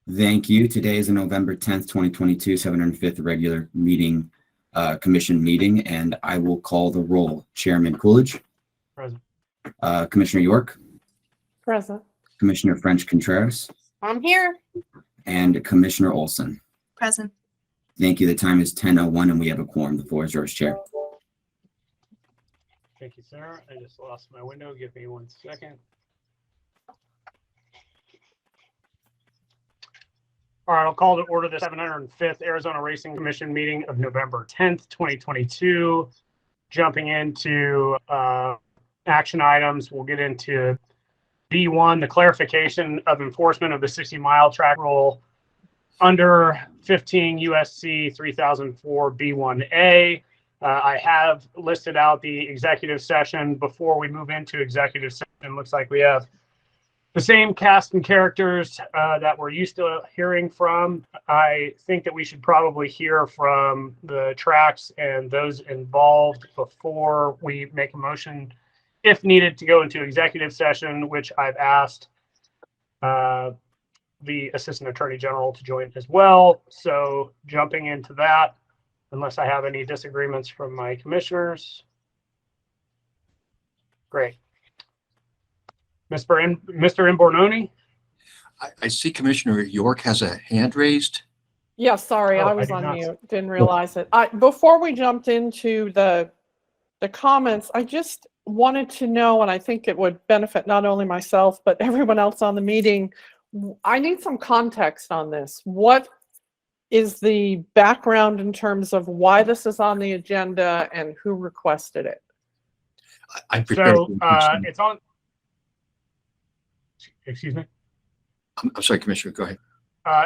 Thank you. Today is the November 10th, 2022, 705th regular meeting, commission meeting, and I will call the roll. Chairman Coolidge. Present. Commissioner York. Present. Commissioner French-Contreras. I'm here. And Commissioner Olson. Present. Thank you. The time is 10:01 and we have a quorum. The floor is yours, Chair. Thank you, sir. I just lost my window. Give me 1 second. All right, I'll call to order the 705th Arizona Racing Commission meeting of November 10th, 2022. Jumping into action items, we'll get into B1, the clarification of enforcement of the 60-mile track rule under 15 U.S.C. 3004 B1A. I have listed out the executive session. Before we move into executive session, looks like we have the same cast and characters that we're used to hearing from. I think that we should probably hear from the tracks and those involved before we make a motion, if needed, to go into executive session, which I've asked the Assistant Attorney General to join as well. So jumping into that, unless I have any disagreements from my commissioners. Great. Mr. Imbornoni? I see Commissioner York has a hand raised. Yeah, sorry, Oh, I was I did on not mute. Didn't realize it. Before we jumped into the comments, I just wanted to know, and I think it would benefit not only myself, but everyone else on the meeting. I need some context on this. What is the background in terms of why this is on the agenda and who requested it? I'm prepared. So it's on. Excuse me. I'm sorry, Commissioner, go ahead.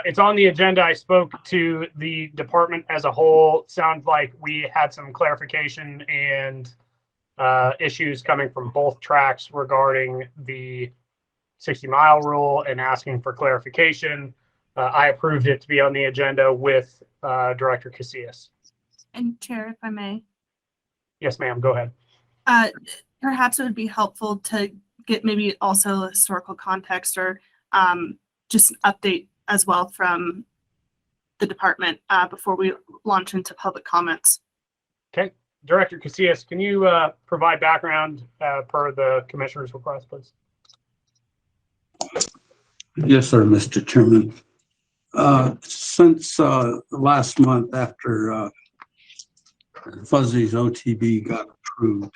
It's on the agenda. I spoke to the department as a whole. Sounds like we had some clarification and issues coming from both tracks regarding the 60-mile rule and asking for clarification. I approved it to be on the agenda with Director Casillas. And Chair, if I may. Yes, ma'am. Go ahead. Perhaps it would be helpful to get maybe also historical context or just an update as well from the department before we launch into public comments. Okay. Director Casillas, can you provide background per the commissioner's request, please? Yes, sir, Mr. Chairman. Since last month, after Fuzzy's OTB got approved,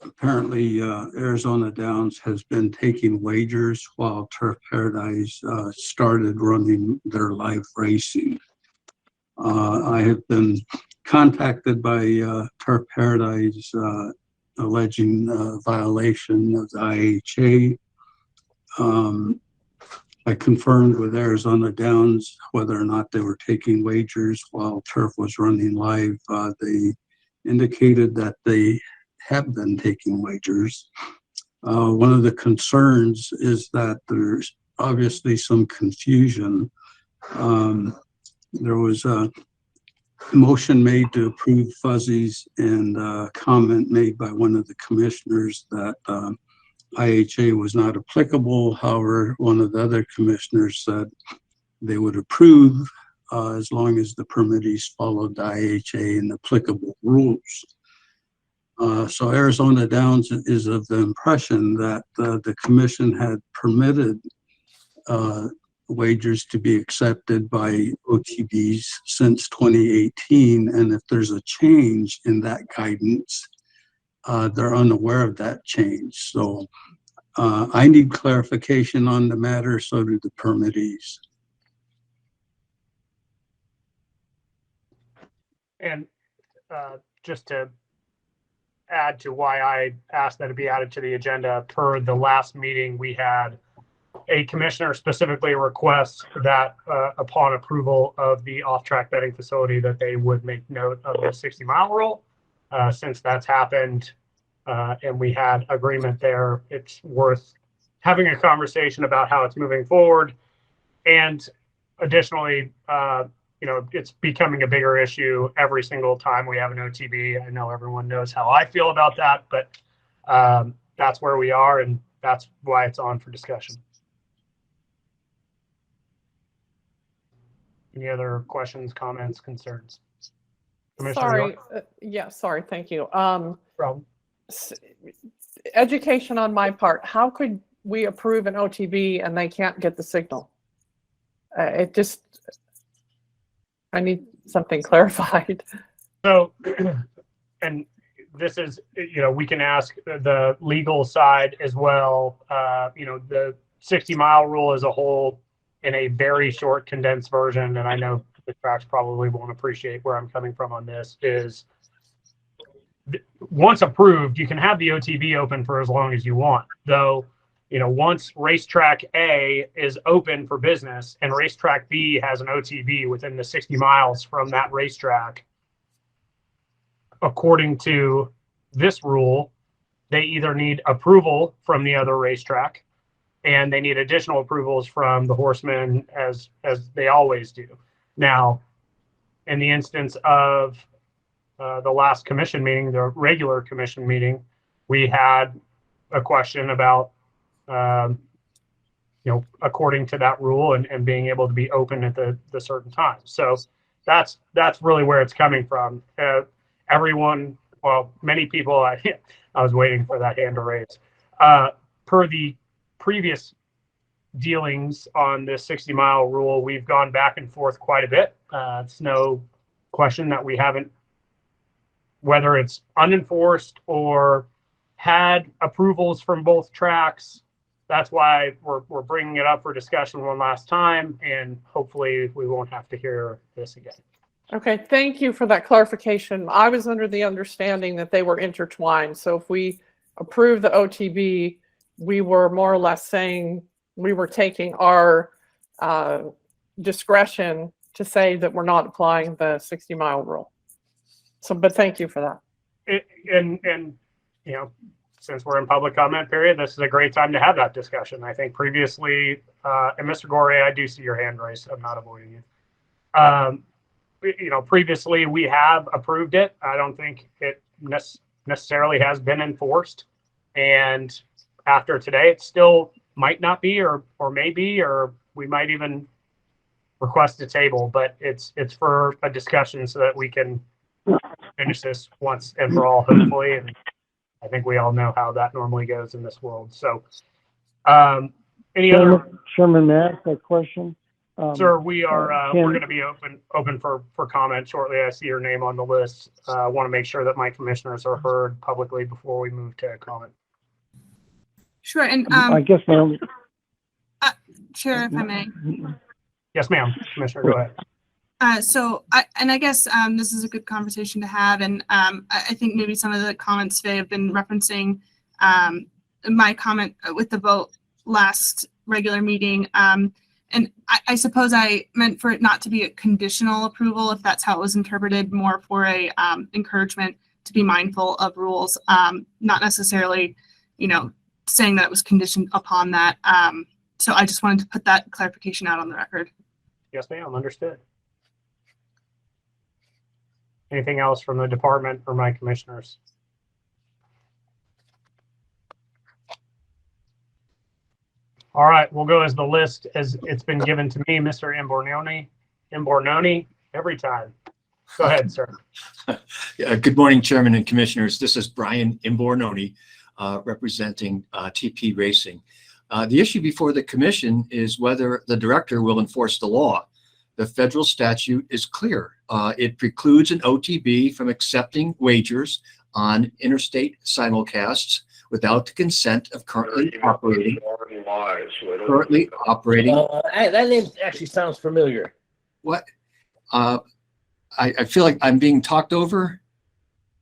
apparently Arizona Downs has been taking wagers while Turf Paradise started running their live racing. I have been contacted by Turf Paradise alleging violation of the IHA. I confirmed with Arizona Downs whether or not they were taking wagers while Turf was running live. They indicated that they have been taking wagers. One of the concerns is that there's obviously some confusion. There was a motion made to approve Fuzzies and a comment made by one of the commissioners that IHA was not applicable. However, one of the other commissioners said they would approve as long as the permittees followed the IHA and applicable rules. So Arizona Downs is of the impression that the commission had permitted wagers to be accepted by OTBs since 2018, and if there's a change in that guidance, they're unaware of that change. So I need clarification on the matter, so do the permittees. And just to add to why I asked that it be added to the agenda, per the last meeting, we had a commissioner specifically request that upon approval of the off-track betting facility that they would make note of the 60-mile rule. Since that's happened and we had agreement there, it's worth having a conversation about how it's moving forward. And additionally, it's becoming a bigger issue every single time we have an OTB. I know everyone knows how I feel about that, but that's where we are, and that's why it's on for discussion. Any other questions, comments, concerns? Commissioner Sorry, York? yeah, sorry, thank you. Problem. s- Education on my part, how could we approve an OTB and they can't get the signal? It just, I need something clarified. So, and this is, we can ask the legal side as well. The 60-mile rule as a whole in a very short condensed version, and I know the tracks probably won't appreciate where I'm coming from on this, is once approved, you can have the OTB open for as long as you want. Though, once racetrack A is open for business and racetrack B has an OTB within the 60 miles from that racetrack, according to this rule, they either need approval from the other racetrack and they need additional approvals from the horsemen as they always do. Now, in the instance of the last commission meeting, the regular commission meeting, we had a question about, according to that rule and being able to be open at the certain time. So that's really where it's coming from. Everyone, well, many people, I was waiting for that hand to raise. Per the previous dealings on this 60-mile rule, we've gone back and forth quite a bit. It's no question that we haven't, whether it's unenforced or had approvals from both tracks. That's why we're bringing it up for discussion one last time, and hopefully we won't have to hear this again. Okay, thank you for that clarification. I was under the understanding that they were intertwined. So if we approve the OTB, we were more or less saying we were taking our discretion to say that we're not applying the 60-mile rule. So, but thank you for that. And since we're in public comment period, this is a great time to have that discussion. I think previously, and Mr. Gore, I do see your hand raised. I'm not avoiding you. Previously we have approved it. I don't think it necessarily has been enforced. And after today, it still might not be, or may be, or we might even request a table, but it's for a discussion so that we can finish this once and for all, hopefully. And I think we all know how that normally goes in this world. So, any other? Chairman, may I ask a question? Sir, we are we're going to be open for comment shortly. I see your name on the list. I want to make sure that my commissioners are heard publicly before we move to comment. Sure. And I guess my only, Chair, if I may. Yes, ma'am. Commissioner, go ahead. I guess this is a good conversation to have, and I think maybe some of the comments today have been referencing my comment with the vote last regular meeting. And I suppose I meant for it not to be a conditional approval, if that's how it was interpreted, more for a encouragement to be mindful of rules, not necessarily, saying that it was conditioned upon that. So I just wanted to put that clarification out on the record. Yes, ma'am. Understood. Anything else from the department or my commissioners? All right, we'll go as the list as it's been given to me, Mr. Imbornoni, every time. Go ahead, sir. Good morning, Chairman and Commissioners. This is Brian Imbornoni, representing TP Racing. The issue before the Commission is whether the Director will enforce the law. The federal statute is clear. It precludes an OTB from accepting wagers on interstate simulcasts without the consent of currently operating. That name actually sounds familiar. What? I feel like I'm being talked over.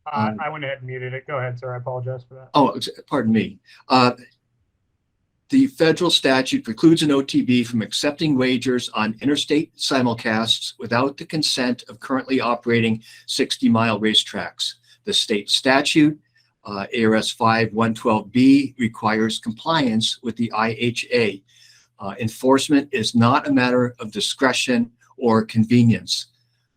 I went ahead and muted it. Go ahead, sir. I apologize for that. Oh, pardon me. The federal statute precludes an OTB from accepting wagers on interstate simulcasts without the consent of currently operating 60-mile racetracks. The state statute, ARS 5112B, requires compliance with the IHA. Enforcement is not a matter of discretion or convenience.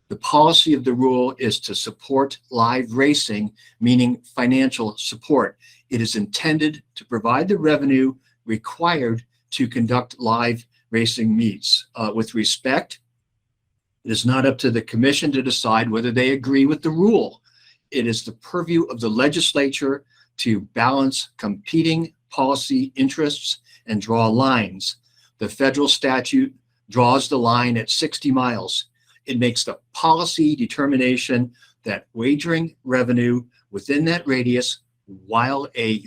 The policy of the rule is to support live racing, meaning financial support. It is intended to provide the revenue required to conduct live racing meets. With respect, It is not up to the commission to decide whether they agree with the rule. It is the purview of the legislature to balance competing policy interests and draw lines. The federal statute draws the line at 60 miles. It makes the policy determination that wagering revenue within that radius while a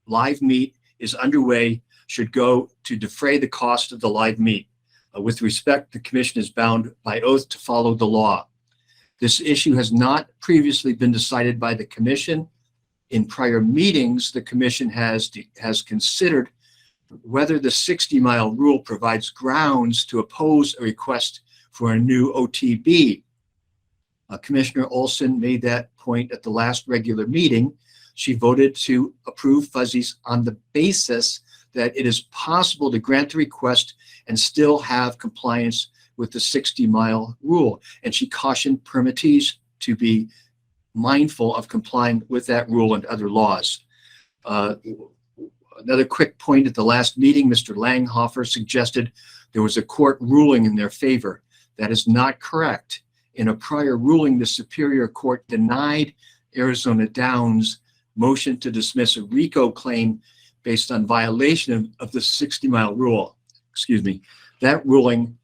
live meet is underway should go to defray the cost of the live meet. With respect, the commission is bound by oath to follow the law. This issue has not previously been decided by the commission. In prior meetings, the commission has considered whether the 60-mile rule provides grounds to oppose a request for a new OTB. Commissioner Olson made that point at the last regular meeting. She voted to approve fuzzies on the basis that it is possible to grant the request and still have compliance with the 60-mile rule. And she cautioned permittees to be mindful of complying with that rule and other laws. Another quick point: at the last meeting, Mr. Langhofer suggested there was a court ruling in their favor. That is not correct. In a prior ruling, the Superior Court denied Arizona Downs' motion to dismiss a RICO claim based on violation of the 60-mile rule. Excuse me. That ruling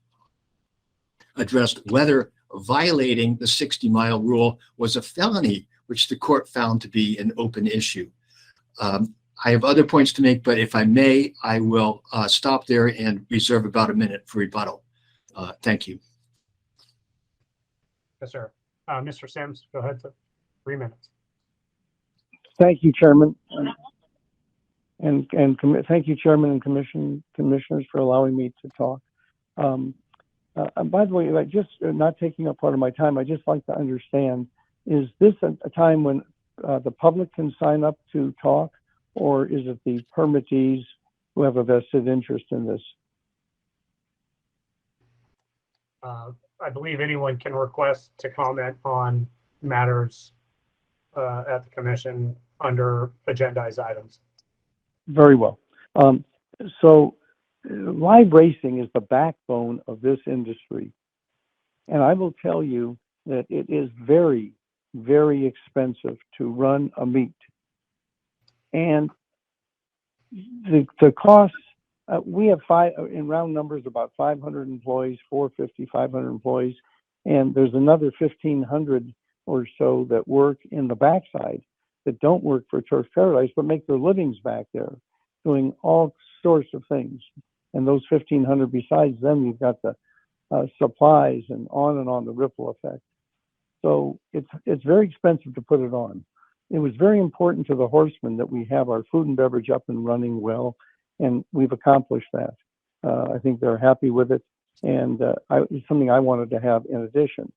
addressed whether violating the 60-mile rule was a felony, which the court found to be an open issue. I have other points to make, but if I may, I will stop there and reserve about a minute for rebuttal. Thank you. Yes, sir. Mr. Sims, go ahead for 3 minutes. Thank you, Chairman. And thank you, Chairman and commissioners, for allowing me to talk. By the way, like, just not taking up part of my time, I just like to understand, is this a time when the public can sign up to talk, or is it the permittees who have a vested interest in this? I believe anyone can request to comment on matters at the commission under agendized items. Very well. So live racing is the backbone of this industry. And I will tell you that it is very, very expensive to run a meet. And the costs, we have in round numbers, about 500 employees, 450, 500 employees. And there's another 1,500 or so that work in the backside that don't work for Turf Paradise, but make their livings back there doing all sorts of things. And those 1,500, besides them, you've got the supplies and on, the ripple effect. So it's very expensive to put it on. It was very important to the horsemen that we have our food and beverage up and running well, and we've accomplished that. I think they're happy with it, and it's something I wanted to have in addition.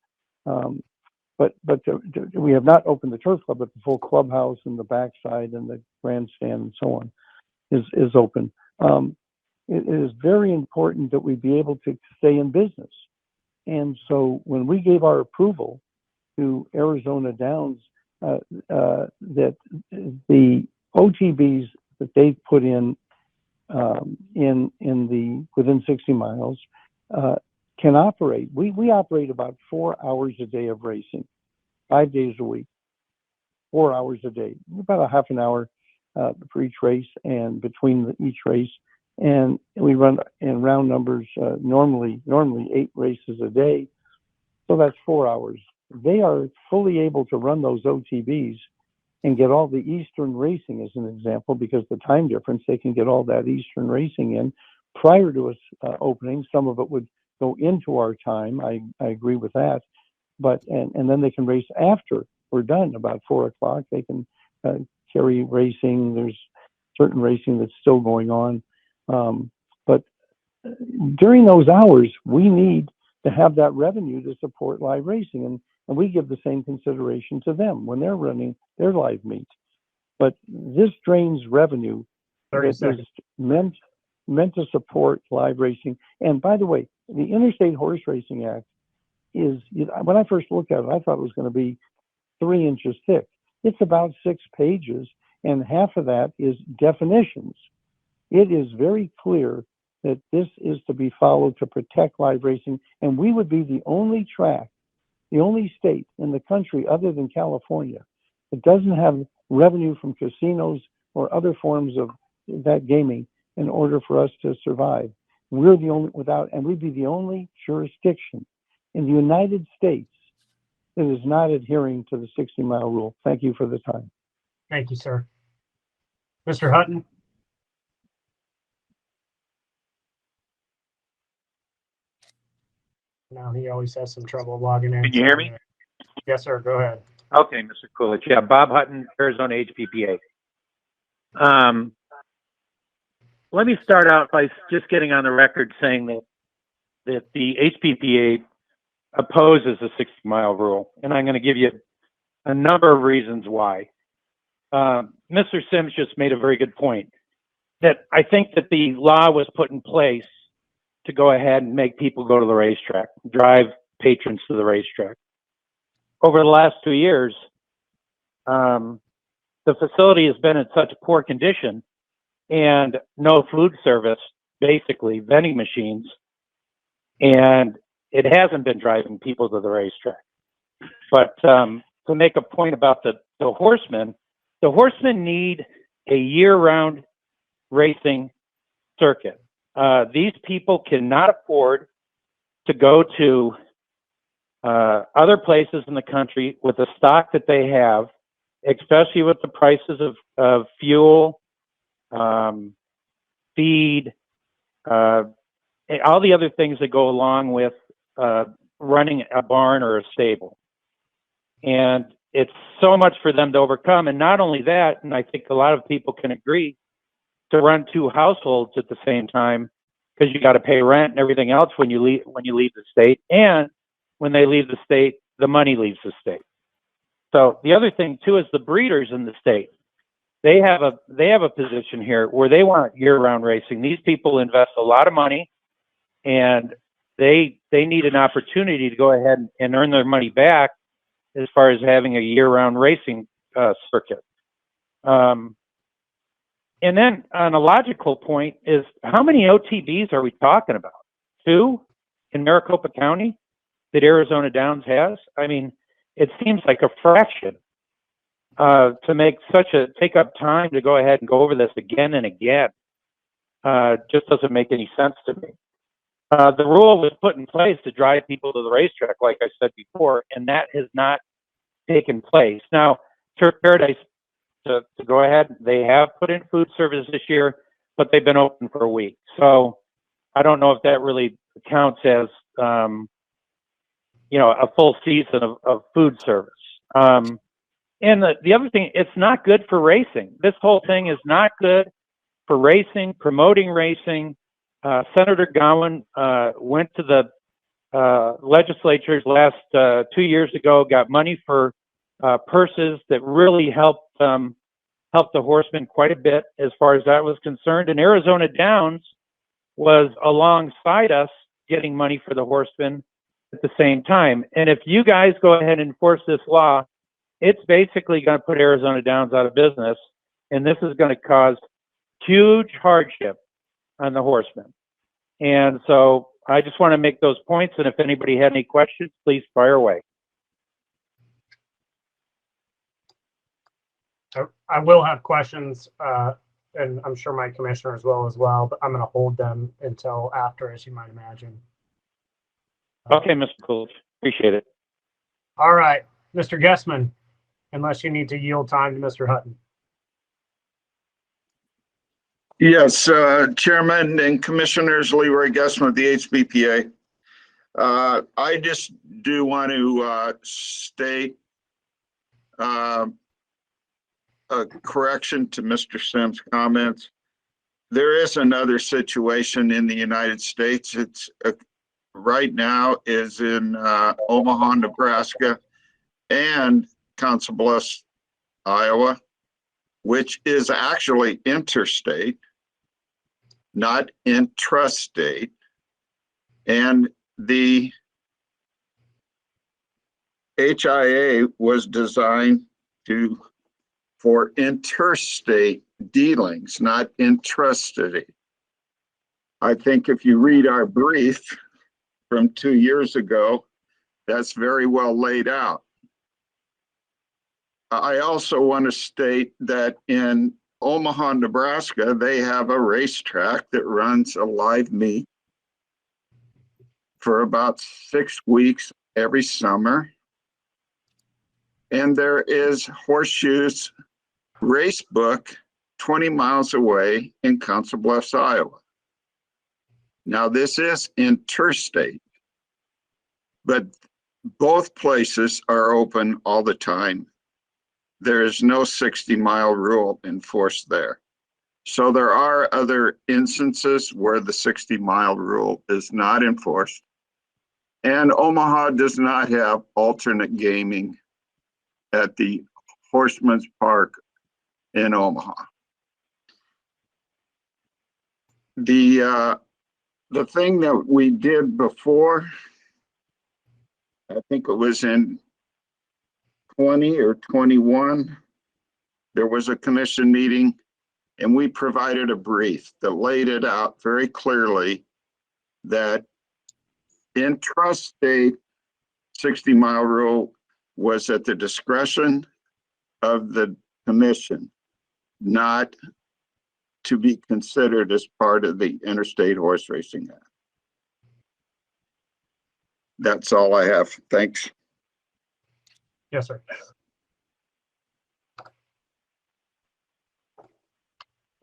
But we have not opened the turf club, but the full clubhouse and the backside and the grandstand and so on is open. It is very important that we be able to stay in business. And so when we gave our approval to Arizona Downs, that the OTBs that they put in the within 60 miles can operate. We operate about 4 hours a day of racing, 5 days a week, 4 hours a day, about a half an hour for each race and between each race. And we run in round numbers, normally 8 races a day. So that's 4 hours. They are fully able to run those OTBs and get all the Eastern racing, as an example, because the time difference, they can get all that Eastern racing in prior to us opening. Some of it would go into our time. I agree with that. But, and then they can race after we're done, about 4 o'clock. They can carry racing. There's certain racing that's still going on. But during those hours, we need to have that revenue to support live racing. And we give the same consideration to them when they're running their live meet. But this drains revenue that is meant to support live racing. And by the way, the Interstate Horse Racing Act is, when I first looked at it, I thought it was going to be 3 inches thick. It's about 6 pages, and half of that is definitions. It is very clear that this is to be followed to protect live racing, and we would be the only track, the only state in the country other than California that doesn't have revenue from casinos or other forms of that gaming in order for us to survive. We're the only and we'd be the only jurisdiction in the United States that is not adhering to the 60-mile rule. Thank you for the time. Thank you, sir. Mr. Hutton? Now he always has some trouble logging in. Can you hear me? Yes, sir. Go ahead. Okay, Mr. Coolidge. Yeah, Bob Hutton, Arizona HPPA. Let me start out by just getting on the record saying that the HPPA opposes the 60-mile rule, and I'm going to give you a number of reasons why. Mr. Sims just made a very good point, that I think that the law was put in place to go ahead and make people go to the racetrack, drive patrons to the racetrack. Over the last 2 years, the facility has been in such poor condition and no food service, basically vending machines, and it hasn't been driving people to the racetrack. But to make a point about the horsemen need a year-round racing circuit. These people cannot afford to go to other places in the country with the stock that they have, especially with the prices of fuel, feed, all the other things that go along with running a barn or a stable. And it's so much for them to overcome. And not only that, and I think a lot of people can agree, to run two households at the same time, because you got to pay rent and everything else when you leave the state, and when they leave the state, the money leaves the state. So the other thing too is the breeders in the state. They have a position here where they want year-round racing. These people invest a lot of money, and they need an opportunity to go ahead and earn their money back as far as having a year-round racing circuit. And then on a logical point is, how many OTBs are we talking about? 2 in Maricopa County that Arizona Downs has? I mean, it seems like a fraction to make take up time to go ahead and go over this again and again. Just doesn't make any sense to me. The rule was put in place to drive people to the racetrack, like I said before, and that has not taken place. Now, Turf Paradise, to go ahead, they have put in food service this year, but they've been open for a week. So I don't know if that really counts as, a full season of food service. And the other thing, it's not good for racing. This whole thing is not good for racing, promoting racing. Senator Gowan went to the legislatures last 2 years ago, got money for purses that really helped the horsemen quite a bit as far as that was concerned. And Arizona Downs was alongside us getting money for the horsemen at the same time. And if you guys go ahead and enforce this law, it's basically going to put Arizona Downs out of business. And this is going to cause huge hardship on the horsemen. And so I just want to make those points. And if anybody had any questions, please fire away. I will have questions, and I'm sure my commissioner as well, but I'm going to hold them until after, as you might imagine. Okay, Mr. Coolidge. Appreciate it. All right, Mr. Guessman, unless you need to yield time to Mr. Hutton. Yes, Chairman and Commissioners, Leroy Guessman of the HBPA. I just do want to state a correction to Mr. Sims' comments. There is another situation in the United States. It's right now is in Omaha, Nebraska, and Council Bluffs, Iowa, which is actually interstate, not intrastate. And the HIA was designed for interstate dealings, not intrastate. I think if you read our brief from 2 years ago, that's very well laid out. I also want to state that in Omaha, Nebraska, they have a racetrack that runs a live meet for about 6 weeks every summer. And there is Horseshoe's race book 20 miles away in Council Bluffs, Iowa. Now, this is interstate, but both places are open all the time. There is no 60-mile rule enforced there. So there are other instances where the 60-mile rule is not enforced. And Omaha does not have alternate gaming at the Horseman's Park in Omaha. The thing that we did before, I think it was in 20 or 21, there was a commission meeting and we provided a brief that laid it out very clearly that intrastate 60-mile rule was at the discretion of the commission, not to be considered as part of the Interstate Horse Racing Act. That's all I have. Thanks. Yes, sir.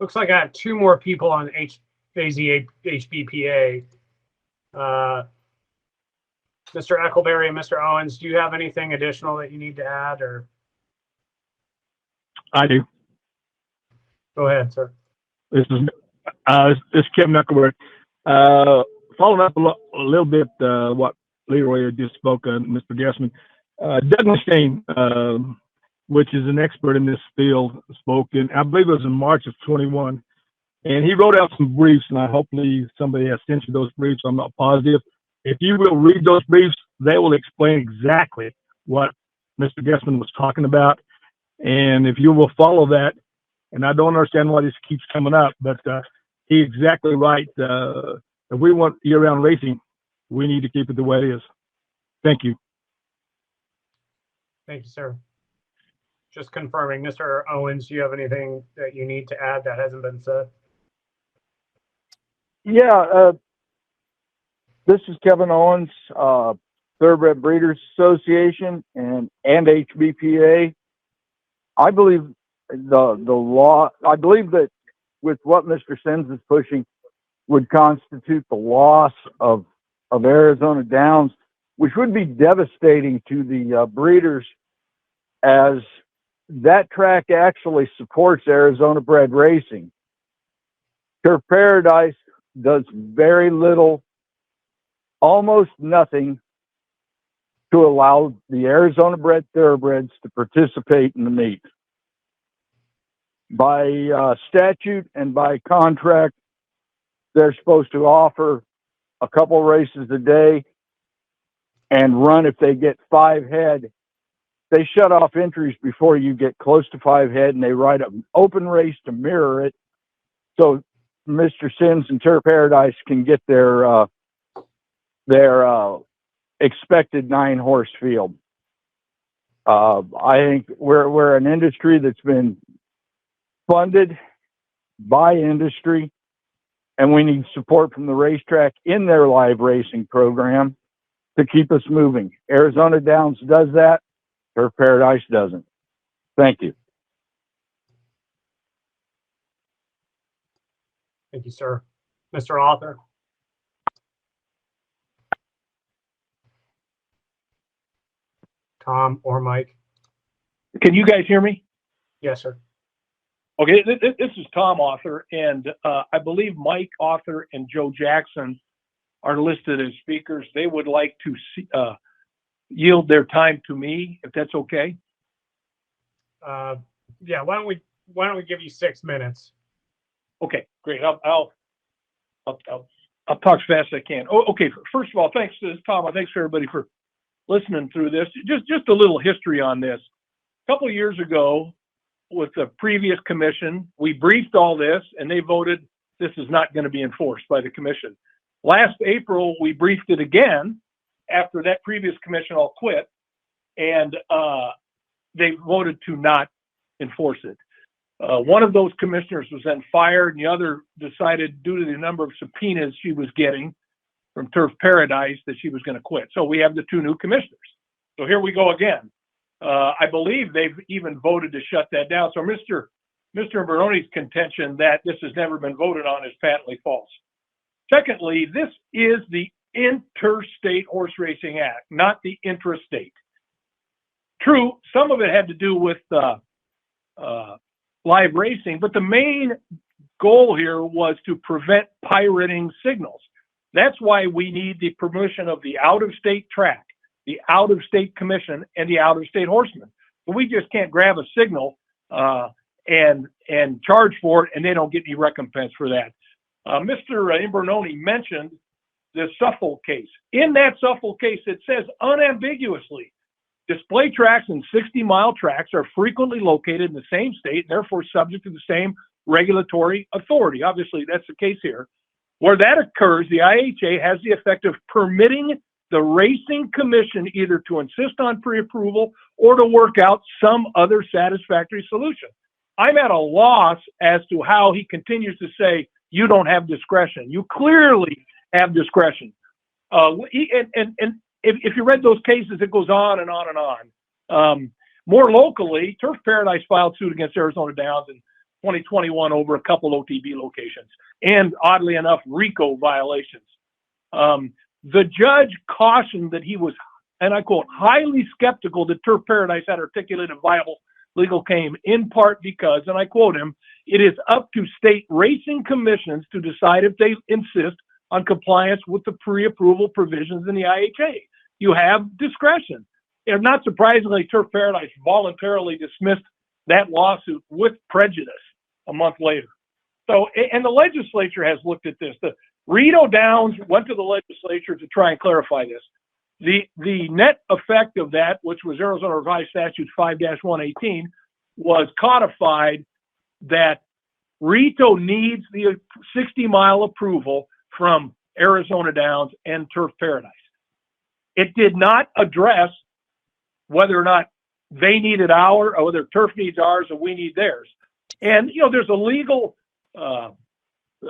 Looks like I have 2 more people on HBPA. Mr. Eckleberry and Mr. Owens, do you have anything additional that you need to add, or? I do. Go ahead, sir. This is Kevin Eckleberry. Following up a little bit what Leroy had just spoken, Mr. Gessman. Doug Mustaine, which is an expert in this field, spoke in, I believe it was in March of 21, and he wrote out some briefs, and hopefully somebody has sent you those briefs. I'm not positive. If you will read those briefs, they will explain exactly what Mr. Gessman was talking about, and if you will follow that, and I don't understand why this keeps coming up, but he's exactly right. If we want year-round racing, we need to keep it the way it is. Thank you. Thank you, sir. Just confirming, Mr. Owens, do you have anything that you need to add that hasn't been said? Yeah, this is Kevin Owens, Thoroughbred Breeders Association and HBPA. I believe the law, I believe that with what Mr. Sims is pushing would constitute the loss of Arizona Downs, which would be devastating to the breeders, as that track actually supports Arizona bred racing. Turf Paradise does very little, almost nothing, to allow the Arizona bred thoroughbreds to participate in the meet. By statute and by contract, they're supposed to offer a couple races a day and run if they get 5 head. They shut off entries before you get close to 5 head, and they write an open race to mirror it, so Mr. Sims and Turf Paradise can get their expected 9-horse field. I think we're an industry that's been funded by industry, and we need support from the racetrack in their live racing program to keep us moving. Arizona Downs does that. Turf Paradise doesn't. Thank you. Thank you, sir. Mr. Author? Tom or Mike? Can you guys hear me? Yes, sir. Okay, this is Tom Author, and I believe Mike Author and Joe Jackson are listed as speakers. They would like to yield their time to me, if that's okay. Yeah, why don't we give you 6 minutes? Okay, great. I'll talk as fast as I can. Oh, okay. First of all, thanks to Tom. Thanks to everybody for listening through this. Just a little history on this. A couple of years ago, with the previous commission, we briefed all this, and they voted this is not going to be enforced by the commission. Last April, we briefed it again after that previous commission all quit, and they voted to not enforce it. One of those commissioners was then fired, and the other decided, due to the number of subpoenas she was getting from Turf Paradise, that she was going to quit. So we have the two new commissioners. So here we go again. I believe they've even voted to shut that down. So Mr. Bernoni's contention that this has never been voted on is patently false. Secondly, this is the Interstate Horse Racing Act, not the intrastate. True, some of it had to do with live racing, but the main goal here was to prevent pirating signals. That's why we need the permission of the out-of-state track, the out-of-state commission, and the out-of-state horsemen. But we just can't grab a signal and charge for it, and they don't get any recompense for that. Mr. Imbernoni mentioned the Suffolk case. In that Suffolk case, it says unambiguously, display tracks and 60-mile tracks are frequently located in the same state and therefore subject to the same regulatory authority. Obviously, that's the case here. Where that occurs, the IHA has the effect of permitting the Racing Commission either to insist on pre-approval or to work out some other satisfactory solution. I'm at a loss as to how he continues to say, you don't have discretion. You clearly have discretion. If you read those cases, it goes on and on and on. More locally, Turf Paradise filed suit against Arizona Downs in 2021 over a couple OTB locations and, oddly enough, RICO violations. The judge cautioned that he was, and I quote, highly skeptical that Turf Paradise had articulated a viable legal claim, in part because, and I quote him, it is up to state racing commissions to decide if they insist on compliance with the pre-approval provisions in the IHA. You have discretion. And not surprisingly, Turf Paradise voluntarily dismissed that lawsuit with prejudice a month later. So, and the legislature has looked at this. The Rito Downs went to the legislature to try and clarify this. The net effect of that, which was Arizona Revised Statute 5-118, was codified that Rito needs the 60-mile approval from Arizona Downs and Turf Paradise. It did not address whether or not they needed ours or whether Turf needs ours or we need theirs. And, you know, there's a legal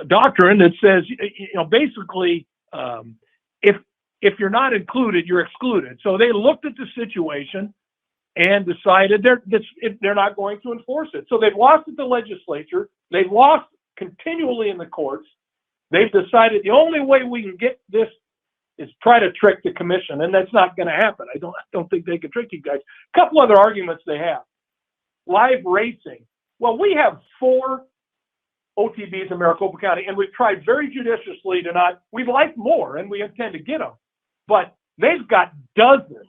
doctrine that says, you know, basically, if you're not included, you're excluded. So they looked at the situation and decided they're not going to enforce it. So they've lost at the legislature. They've lost continually in the courts. They've decided the only way we can get this is try to trick the commission, and that's not going to happen. I don't think they can trick you guys. A couple other arguments they have. Live racing. Well, we have 4 OTBs in Maricopa County, and we've tried very judiciously to not, we'd like more, and we intend to get them, but they've got dozens.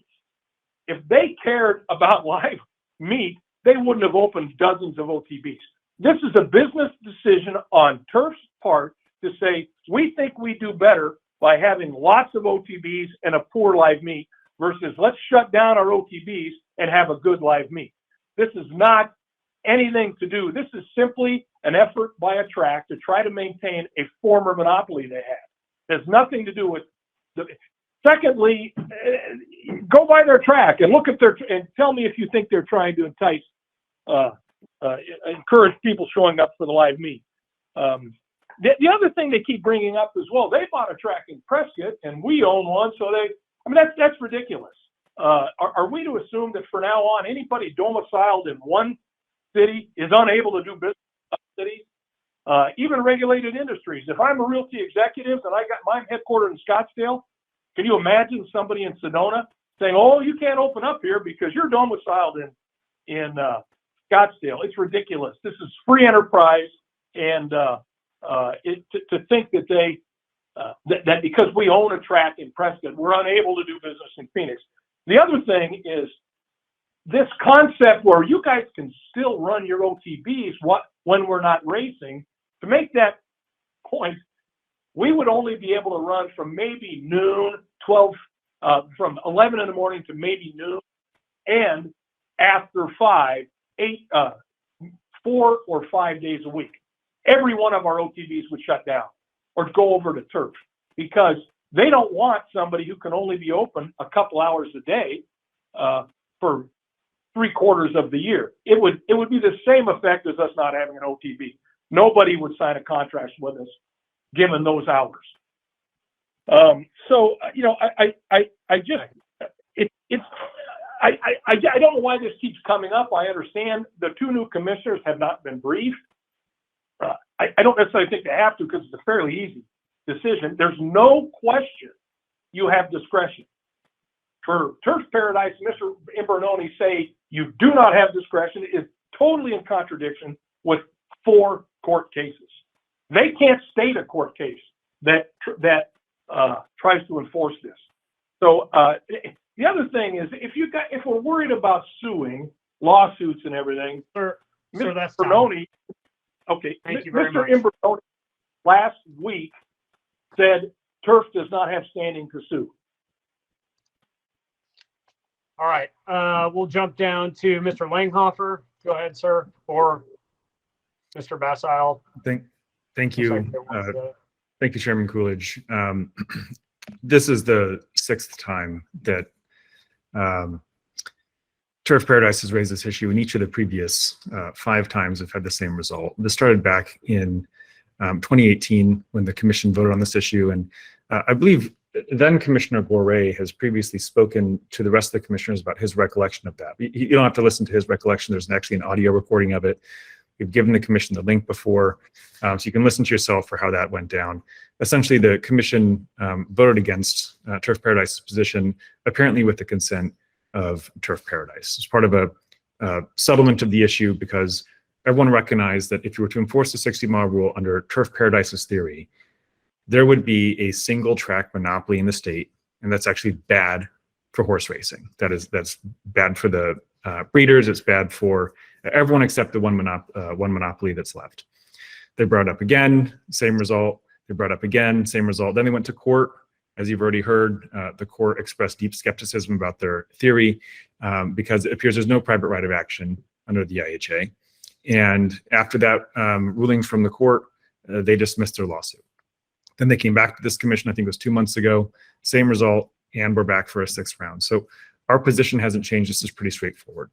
If they cared about live meat, they wouldn't have opened dozens of OTBs. This is a business decision on Turf's part to say, we think we do better by having lots of OTBs and a poor live meat versus let's shut down our OTBs and have a good live meat. This is not anything to do. This is simply an effort by a track to try to maintain a former monopoly they had. There's nothing to do with the. Secondly, go by their track and look at their and tell me if you think they're trying to entice, encourage people showing up for the live meat. The other thing they keep bringing up as well, they bought a track in Prescott and we own one, so that's ridiculous. Are we to assume that from now on anybody domiciled in one city is unable to do business in other cities? Even regulated industries. If I'm a realty executive and I got mine headquartered in Scottsdale, can you imagine somebody in Sedona saying, "Oh, you can't open up here because you're domiciled in Scottsdale"? It's ridiculous. This is free enterprise, and to think that they that because we own a track in Prescott, we're unable to do business in Phoenix. The other thing is this concept where you guys can still run your OTBs when we're not racing. To make that point, we would only be able to run from maybe noon, from 11 in the morning to maybe noon, and after 4 or 5 days a week. every one of our OTBs would shut down or go over to turf, because they don't want somebody who can only be open a couple hours a day for 3/4 of the year. It would be the same effect as us not having an OTB. Nobody would sign a contract with us given those hours. So you know, I don't know why this keeps coming up. I understand the 2 new commissioners have not been briefed. I don't necessarily think they have to, because it's a fairly easy decision. There's no question you have discretion. For Turf Paradise, Mr. Imbernoni say you do not have discretion is totally in contradiction with 4 court cases. They can't state a court case that tries to enforce this. So the other thing is, if we're worried about suing, lawsuits and everything, Sir, Mr. that's time. Imbernoni, okay, Thank you very Mr. much. Imbernoni last week said Turf does not have standing to sue. All right, we'll jump down to Mr. Langhofer. Go ahead, sir, or Mr. Basile. Thank you. Thank you, Chairman Coolidge. This is the 6th time that Turf Paradise has raised this issue, and each of the previous 5 times have had the same result. This started back in 2018 when the commission voted on this issue, and I believe then Commissioner Gorey has previously spoken to the rest of the commissioners about his recollection of that. You don't have to listen to his recollection. There's actually an audio recording of it. We've given the commission the link before, so you can listen to yourself for how that went down. Essentially, the commission voted against Turf Paradise's position, apparently with the consent of Turf Paradise. It's part of a settlement of the issue, because everyone recognized that if you were to enforce the 60-mile rule under Turf Paradise's theory, there would be a single track monopoly in the state, and that's actually bad for horse racing. That's bad for the breeders. It's bad for everyone except the one monopoly that's left. They brought it up again, same result. They brought it up again, same result. Then they went to court. As you've already heard, the court expressed deep skepticism about their theory, because it appears there's no private right of action under the IHA. And after that ruling from the court, they dismissed their lawsuit. Then they came back to this commission, I think it was 2 months ago, same result, and we're back for a 6th round. So our position hasn't changed. This is pretty straightforward.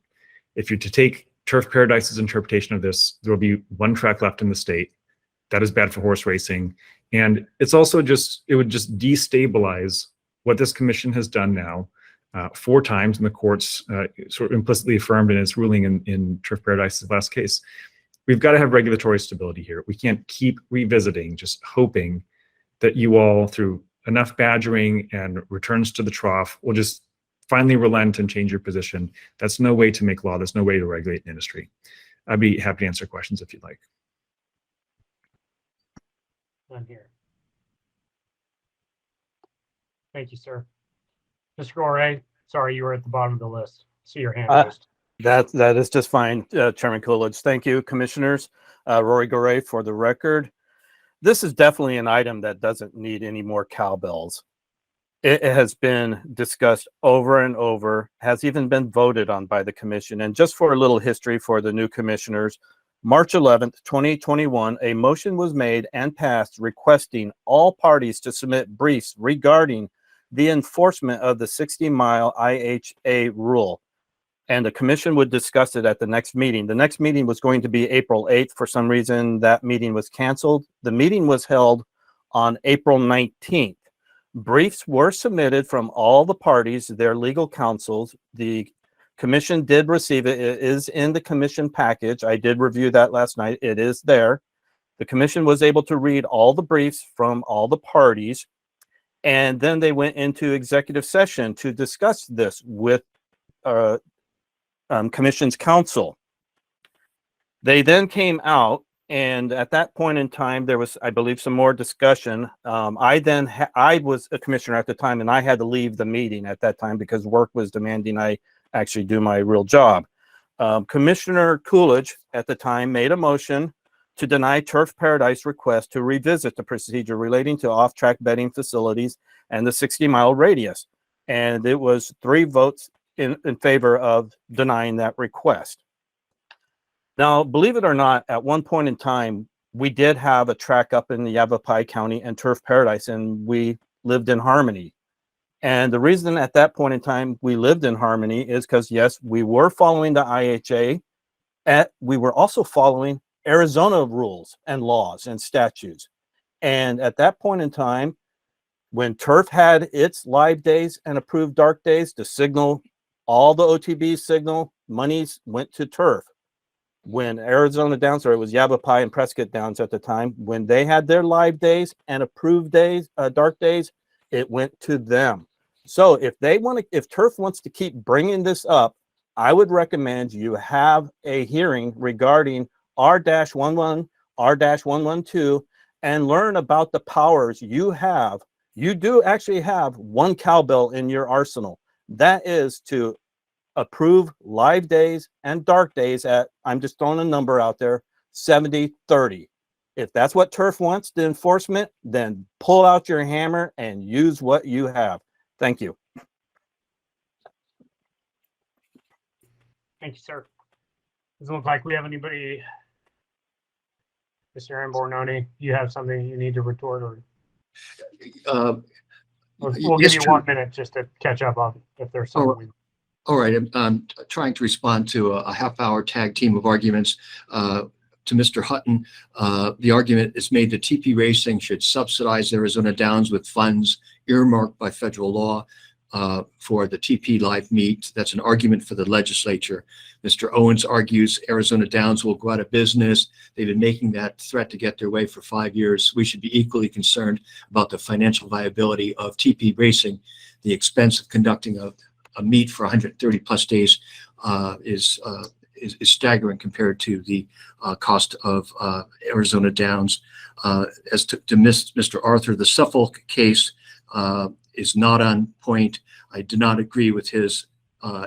If you're to take Turf Paradise's interpretation of this, there will be 1 track left in the state. That is bad for horse racing. And it's also it would just destabilize what this commission has done now 4 times, and the courts sort of implicitly affirmed in its ruling in Turf Paradise's last case. We've got to have regulatory stability here. We can't keep revisiting, just hoping that you all, through enough badgering and returns to the trough, will just finally relent and change your position. That's no way to make law. There's no way to regulate an industry. I'd be happy to answer questions if you'd like. None here. Thank you, sir. Mr. Gorey, sorry, you were at the bottom of the list. See your hand raised. That is just fine, Chairman Coolidge. Thank you, commissioners. Rory Gorey for the record. This is definitely an item that doesn't need any more cowbells. It has been discussed over and over, has even been voted on by the commission. And just for a little history for the new commissioners, March 11th, 2021, a motion was made and passed requesting all parties to submit briefs regarding the enforcement of the 60-mile IHA rule. And the commission would discuss it at the next meeting. The next meeting was going to be April 8th. For some reason, that meeting was canceled. The meeting was held on April 19th. Briefs were submitted from all the parties, their legal counsels. The commission did receive it. It is in the commission package. I did review that last night. It is there. The commission was able to read all the briefs from all the parties. And then they went into executive session to discuss this with commission's counsel. They then came out, and at that point in time, there was, I believe, some more discussion. I was a commissioner at the time, and I had to leave the meeting at that time because work was demanding I actually do my real job. Commissioner Coolidge at the time made a motion to deny Turf Paradise request to revisit the procedure relating to off-track betting facilities and the 60-mile radius. And it was 3 votes in favor of denying that request. Now, believe it or not, at one point in time, we did have a track up in the Yavapai County and Turf Paradise, and we lived in harmony. And the reason at that point in time we lived in harmony is because, yes, we were following the IHA, and we were also following Arizona rules and laws and statutes. And at that point in time, when Turf had its live days and approved dark days, the signal, all the OTB signal monies went to Turf. When Arizona Downs, or it was Yavapai and Prescott Downs at the time, when they had their live days and approved days, dark days, it went to them. So if they want to, if Turf wants to keep bringing this up, I would recommend you have a hearing regarding R-11, R-112, and learn about the powers you have. You do actually have one cowbell in your arsenal. That is to approve live days and dark days at, I'm just throwing a number out there, 70-30. If that's what Turf wants, the enforcement, then pull out your hammer and use what you have. Thank you. Thank you, sir. Doesn't look like we have anybody. Mr. Aaron Bornoni, you have something you need to retort, or we'll give you 1 minute just to catch up on if there's something. All right, I'm trying to respond to a half-hour tag team of arguments. To Mr. Hutton, the argument is made that TP Racing should subsidize Arizona Downs with funds earmarked by federal law for the TP live meet. That's an argument for the legislature. Mr. Owens argues Arizona Downs will go out of business. They've been making that threat to get their way for 5 years. We should be equally concerned about the financial viability of TP Racing. The expense of conducting a meet for 130 plus days is staggering compared to the cost of Arizona Downs. As to Mr. Arthur, the Suffolk case is not on point. I do not agree with his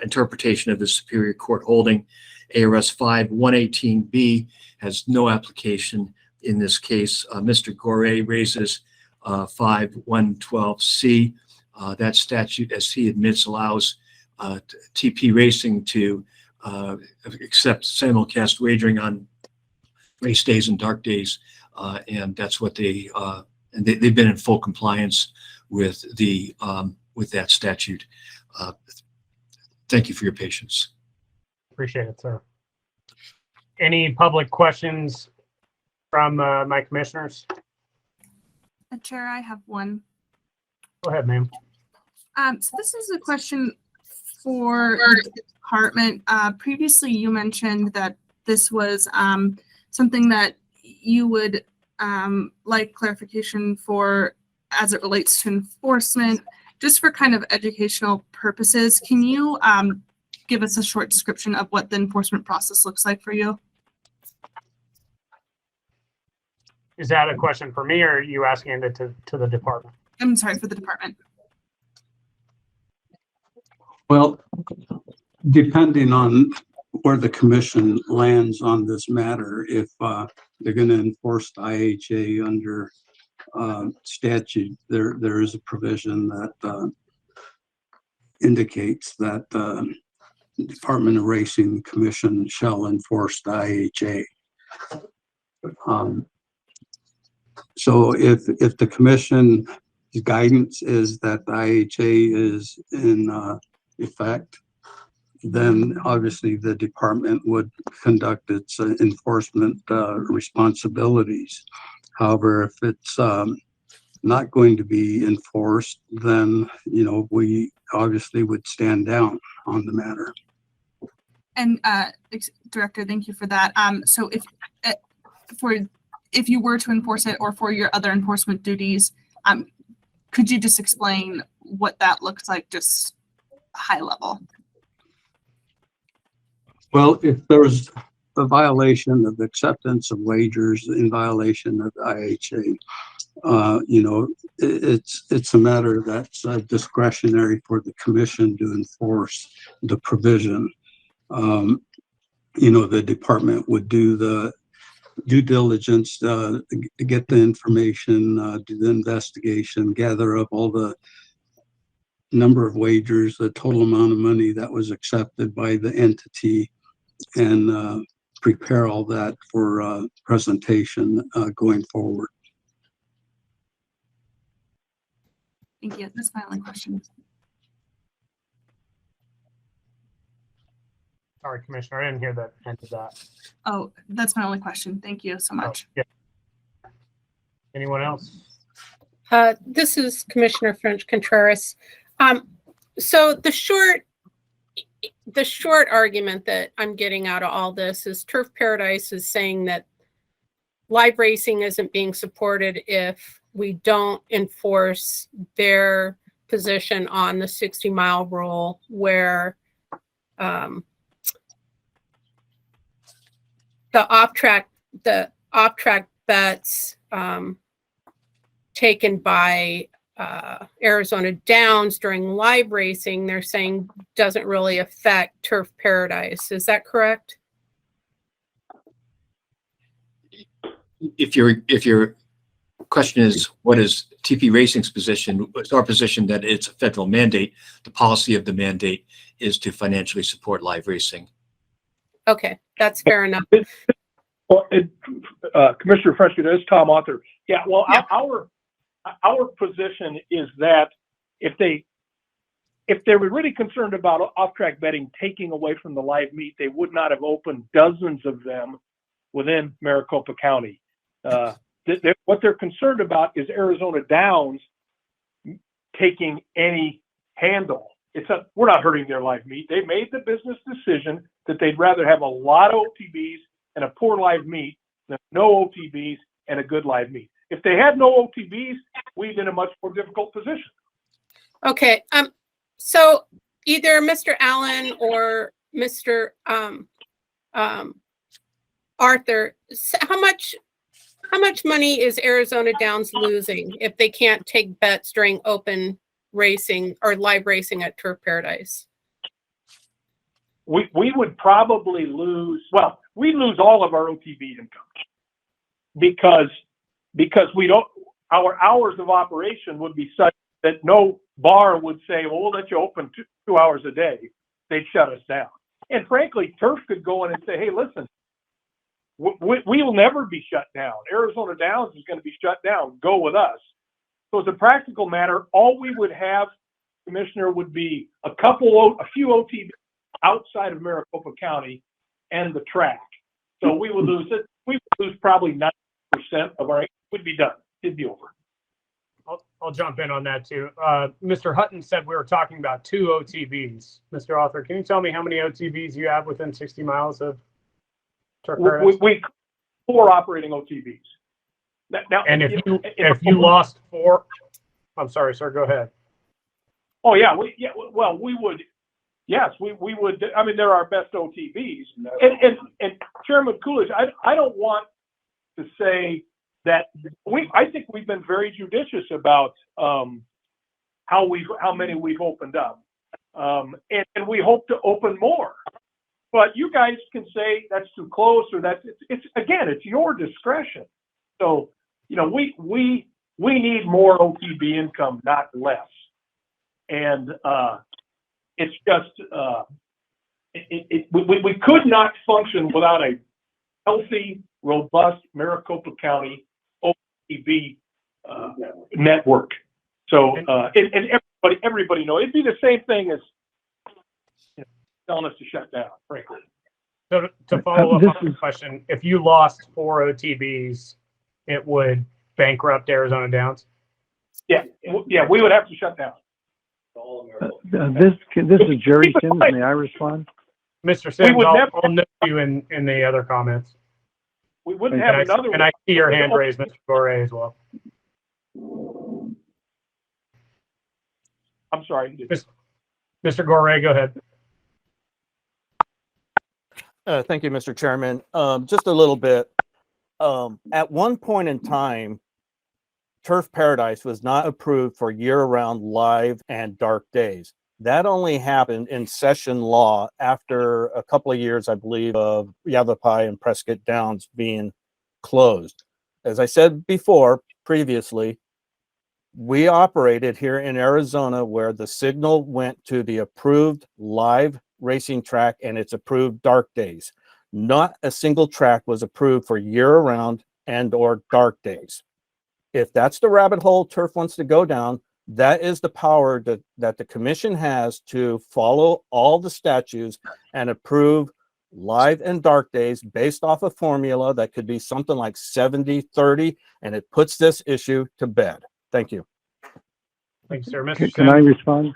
interpretation of the Superior Court holding. ARS 5118B has no application in this case. Mr. Gore raises 5112C. That statute, as he admits, allows TP Racing to accept simulcast wagering on race days and dark days, and that's what they've been in full compliance with that statute. Thank you for your patience. Appreciate it, sir. Any public questions from my commissioners? Chair, I have one. Go ahead, ma'am. So this is a question for the department. Previously, you mentioned that this was something that you would like clarification for as it relates to enforcement. Just for kind of educational purposes, can you give us a short description of what the enforcement process looks like for you? Is that a question for me, or are you asking it to the department? I'm sorry, for the department. Well, depending on where the commission lands on this matter, if they're going to enforce the IHA under statute, there is a provision that indicates that the Department of Racing Commission shall enforce the IHA. So if the commission's guidance is that the IHA is in effect, then obviously the department would conduct its enforcement responsibilities. However, if it's not going to be enforced, then we obviously would stand down on the matter. And Director, thank you for that. So if you were to enforce it, or for your other enforcement duties, could you just explain what that looks like, just high level? Well, if there was a violation of acceptance of wagers in violation of the IHA, it's a matter that's discretionary for the commission to enforce the provision. The department would do the due diligence to get the information, do the investigation, gather up all the number of wagers, the total amount of money that was accepted by the entity, and prepare all that for presentation going forward. Thank you. That's my only question. Sorry, Commissioner, I didn't hear that end of that. Oh, that's my only question. Thank you so much. Yeah. Anyone else? This is Commissioner French Contreras. So the short argument that I'm getting out of all this is Turf Paradise is saying that live racing isn't being supported if we don't enforce their position on the 60-mile rule, where the off-track bets taken by Arizona Downs during live racing, they're saying doesn't really affect Turf Paradise. Is that correct? If your question is what is TP Racing's position, it's our position that it's a federal mandate. The policy of the mandate is to financially support live racing. Okay, that's fair enough. Well, Commissioner French, this is Tom Author. Yeah, well, our position is that if they were really concerned about off-track betting taking away from the live meet, they would not have opened dozens of them within Maricopa County. What they're concerned about is Arizona Downs taking any handle. We're not hurting their live meet. They made the business decision that they'd rather have a lot of OTBs and a poor live meet than no OTBs and a good live meet. If they had no OTBs, we'd be in a much more difficult position. Okay, so either Mr. Allen or Mr. Arthur, how much money is Arizona Downs losing if they can't take bets during open racing or live racing at Turf Paradise? We would probably lose, well, we lose all of our OTB income because we don't, our hours of operation would be such that no bar would say, well, we'll let you open 2 hours a day. They'd shut us down. And frankly, Turf could go in and say, hey, listen, we will never be shut down. Arizona Downs is going to be shut down. Go with us. So as a practical matter, all we would have, Commissioner, would be a few OTBs outside of Maricopa County and the track. So we would lose it. We would lose probably 90% of our, would be done. It'd be over. I'll jump in on that too. Mr. Hutton said we were talking about 2 OTBs. Mr. Author, can you tell me how many OTBs you have within 60 miles of Turf Paradise? We 4 operating OTBs. Now, and if you lost 4, I'm sorry, sir, go ahead. Oh yeah, we would. Yes, we would. I mean, they're our best OTBs. And Chairman Coolidge, I don't want to say that I think we've been very judicious about how many we've opened up, and we hope to open more. But you guys can say that's too close, or it's your discretion. So we need more OTB income, not less. And it's just we could not function without a healthy, robust Maricopa County OTB network. So and everybody knows it'd be the same thing as telling us to shut down, frankly. So to follow up on the question, if you lost 4 OTBs, it would bankrupt Arizona Downs? Yeah, we would have to shut down. This is Jerry Sims. May I respond? Mr. Sims, I'll note you in the other comments. We wouldn't have another one. And I see your hand raised, Mr. Gore, as well. I'm sorry. Mr. Gore, go ahead. Thank you, Mr. Chairman. Just a little bit. At one point in time, Turf Paradise was not approved for year-round live and dark days. That only happened in session law after a couple of years, I believe, of Yavapai and Prescott Downs being closed. As I said previously, we operated here in Arizona where the signal went to the approved live racing track and its approved dark days. Not a single track was approved for year-round and or dark days. If that's the rabbit hole turf wants to go down, that is the power that the commission has to follow all the statutes and approve live and dark days based off a formula that could be something like 70-30, and it puts this issue to bed. Thank you. Thank you, sir. Mr. Can I Sims? respond?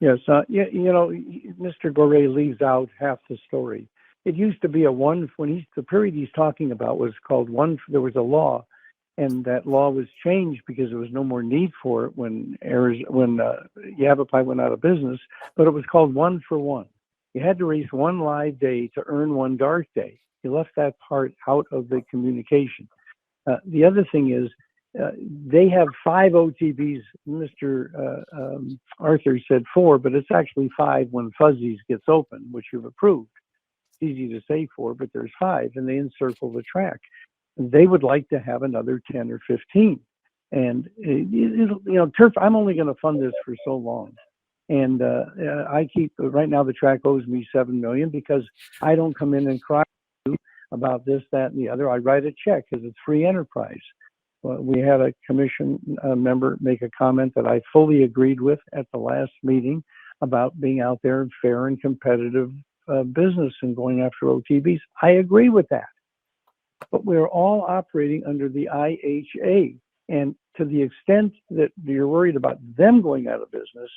Yes, Mr. Gorey leaves out half the story. It used to be the period he's talking about was called one, there was a law, and that law was changed because there was no more need for it when Yavapai went out of business, but it was called 1 for 1. You had to race one live day to earn one dark day. You left that part out of the communication. The other thing is, they have 5 OTBs. Mr. Arthur said 4, but it's actually 5 when Fuzzies gets open, which you've approved. It's easy to say 4, but there's 5, and they encircle the track. They would like to have another 10 or 15. And, turf, I'm only going to fund this for so long. And right now the track owes me $7 million because I don't come in and cry about this, that, and the other. I write a check because it's free enterprise. We had a commission member make a comment that I fully agreed with at the last meeting about being out there in fair and competitive business and going after OTBs. I agree with that. But we're all operating under the IHA. And to the extent that you're worried about them going out of business,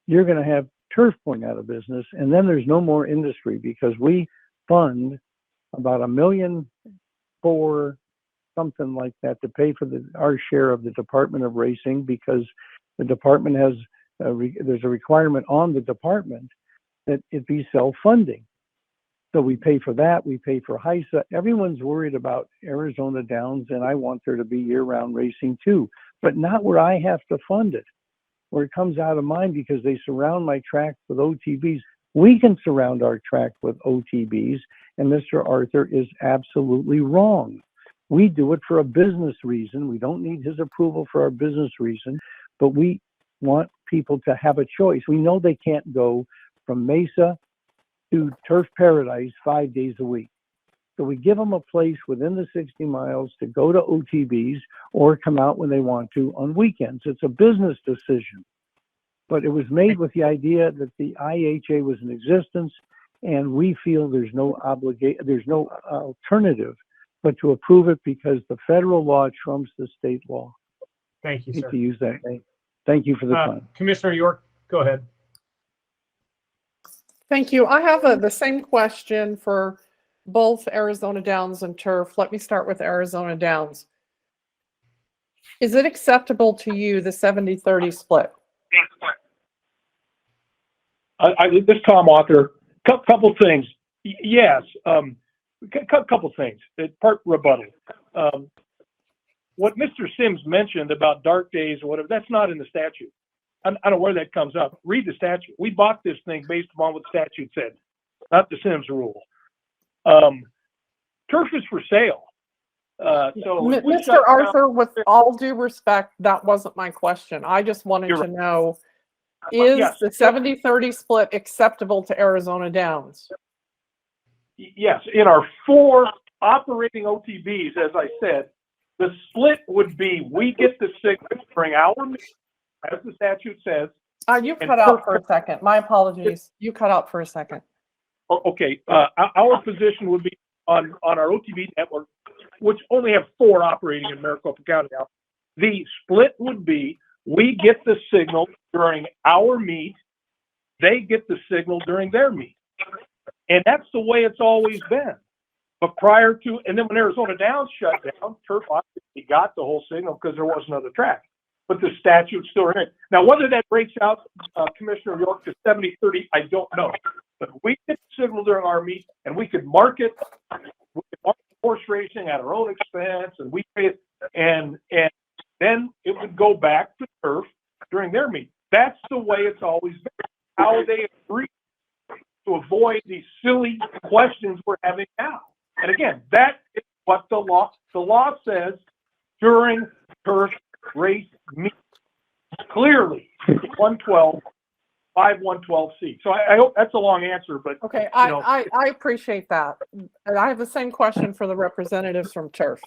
you're going to have turf going out of business. And then there's no more industry because we fund about $1 million for something like that to pay for our share of the Department of Racing, because the department has there's a requirement on the department that it be self-funding. So we pay for that. We pay for HISA. Everyone's worried about Arizona Downs, and I want there to be year-round racing too, but not where I have to fund it, where it comes out of mine because they surround my track with OTBs. We can surround our track with OTBs, and Mr. Arthur is absolutely wrong. We do it for a business reason. We don't need his approval for our business reason, but we want people to have a choice. We know they can't go from Mesa to Turf Paradise 5 days a week. So we give them a place within the 60 miles to go to OTBs or come out when they want to on weekends. It's a business decision. But it was made with the idea that the IHA was in existence, and we feel there's no alternative but to approve it because the federal law trumps the state law. Thank you, I hate sir. to use that name. Thank you for the time. Commissioner York, go ahead. Thank you. I have the same question for both Arizona Downs and Turf. Let me start with Arizona Downs. Is it acceptable to you, the 70-30 split? This is Tom Author. Couple things. Yes. Couple things. Part rebuttal. What Mr. Sims mentioned about dark days or whatever, that's not in the statute. I don't know where that comes up. Read the statute. We bought this thing based upon what the statute said, not the Sims rule. Turf is for sale. Mr. Arthur, with all due respect, that wasn't my question. I just wanted to know, is the 70-30 split acceptable to Arizona Downs? Yes, in our 4 operating OTBs, as I said, the split would be we get the signal during our meeting, as the statute says. You cut out for a second. My apologies. You cut out for a second. Okay, our position would be on our OTB network, which only have 4 operating in Maricopa County now. The split would be we get the signal during our meet, they get the signal during their meet. And that's the way it's always been. But prior to, and then when Arizona Downs shut down, Turf obviously got the whole signal because there was another track. But the statute's still in it. Now, whether that breaks out, Commissioner York, to 70-30, I don't know. But we get the signal during our meet, and we could market horse racing at our own expense, and we pay it, and then it would go back to Turf during their meet. That's the way it's always been. How they agree to avoid these silly questions we're having now. And again, that is what the law says during Turf race meet. Clearly, 112, 5112C. So I hope that's a long answer, but Okay, know. I appreciate that. And I have the same question for the representatives from Turf.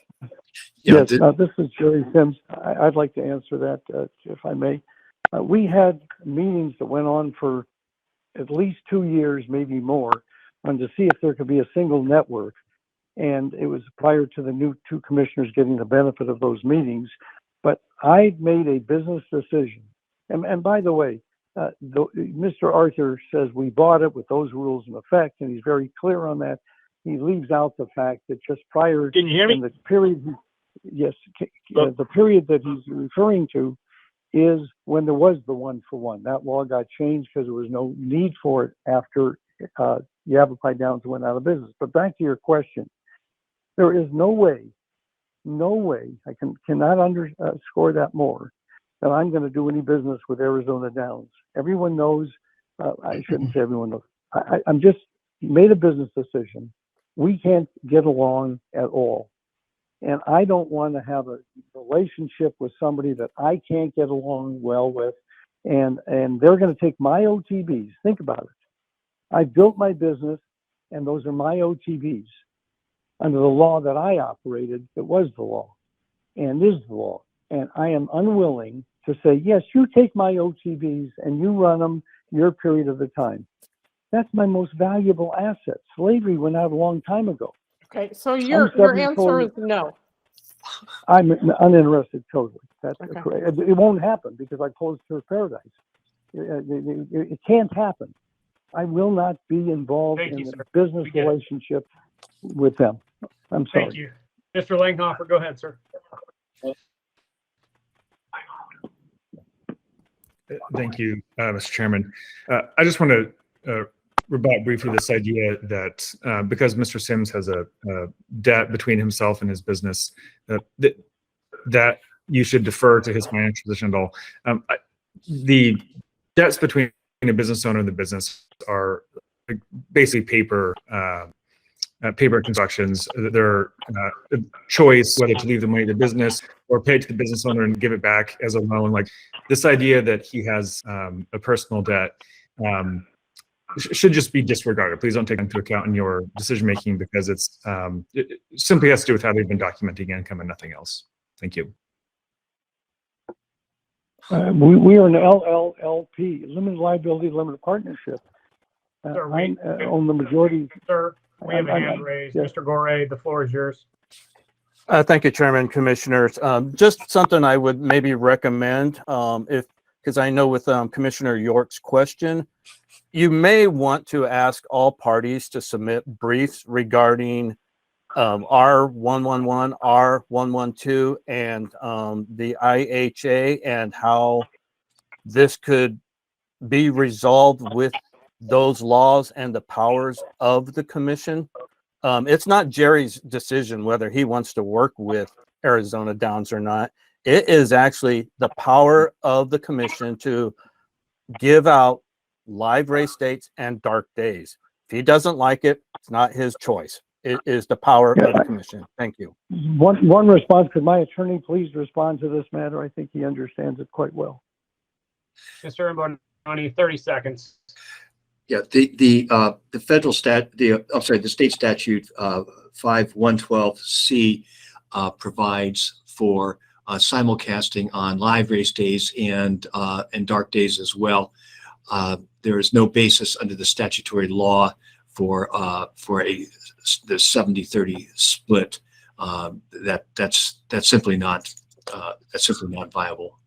Yeah, Yes, this is Jerry Sims. I'd like to answer that, if I may. We had meetings that went on for at least 2 years, maybe more, to see if there could be a single network. And it was prior to the new two commissioners getting the benefit of those meetings. But I made a business decision. And by the way, Mr. Arthur says we bought it with those rules in effect, and he's very clear on that. He leaves out the fact that just prior Can you hear me? Oh. in the period, yes, the period that he's referring to is when there was the 1-for-1. That law got changed because there was no need for it after Yavapai Downs went out of business. But back to your question, there is no way, I cannot underscore that more, that I'm going to do any business with Arizona Downs. Everyone knows, I shouldn't say everyone knows, I'm just made a business decision. We can't get along at all. And I don't want to have a relationship with somebody that I can't get along well with. And they're going to take my OTBs. Think about it. I built my business, and those are my OTBs. Under the law that I operated, it was the law and is the law. And I am unwilling to say, yes, you take my OTBs and you run them your period of the time. That's my most valuable asset. Slavery went out a long time ago. Okay, so your answer is no. I'm uninterested totally. That's Okay. correct. It won't happen because I closed Turf Paradise. It can't happen. I will not be involved Thank in you, a sir. business We get it. relationship with them. I'm sorry. Thank you. Mr. Langhofer, go ahead, sir. Thank you, Mr. Chairman. I just want to rebut briefly this idea that because Mr. Sims has a debt between himself and his business, that you should defer to his financial position at all. The debts between a business owner and the business are basically paper constructions. They're a choice whether to leave the money to the business or pay it to the business owner and give it back as a loan. Like this idea that he has a personal debt should just be disregarded. Please don't take into account in your decision making because it simply has to do with how they've been documenting income and nothing else. Thank you. We are an LLLP, limited liability, limited partnership. Sir, I own the majority. Sir, we have a hand raised. Yes. Mr. Gorey, the floor is yours. Thank you, Chairman, Commissioners. Just something I would maybe recommend, because I know with Commissioner York's question, you may want to ask all parties to submit briefs regarding R111, R112, and the IHA and how this could be resolved with those laws and the powers of the commission. It's not Jerry's decision whether he wants to work with Arizona Downs or not. It is actually the power of the commission to give out live race dates and dark days. If he doesn't like it, it's not his choice. It is the power of the commission. Thank you. One response, could my attorney please respond to this matter? I think he understands it quite well. Mr. Imbonani, 30 seconds. Yeah, the federal the state statute 5112C provides for simulcasting on live race days and dark days as well. There is no basis under the statutory law for the 70-30 split. That's simply not viable.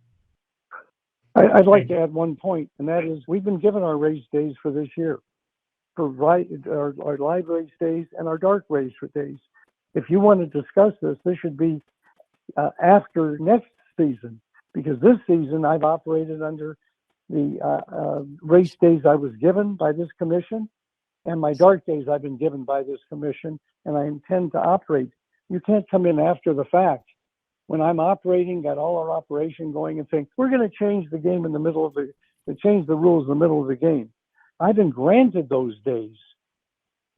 I'd like to add one point, and that is we've been given our race days for this year, for our live race days and our dark race days. If you want to discuss this should be after next season, because this season I've operated under the race days I was given by this commission, and my dark days I've been given by this commission, and I intend to operate. You can't come in after the fact when I'm operating, got all our operation going, and think we're going to change the game in the middle of change the rules in the middle of the game. I've been granted those days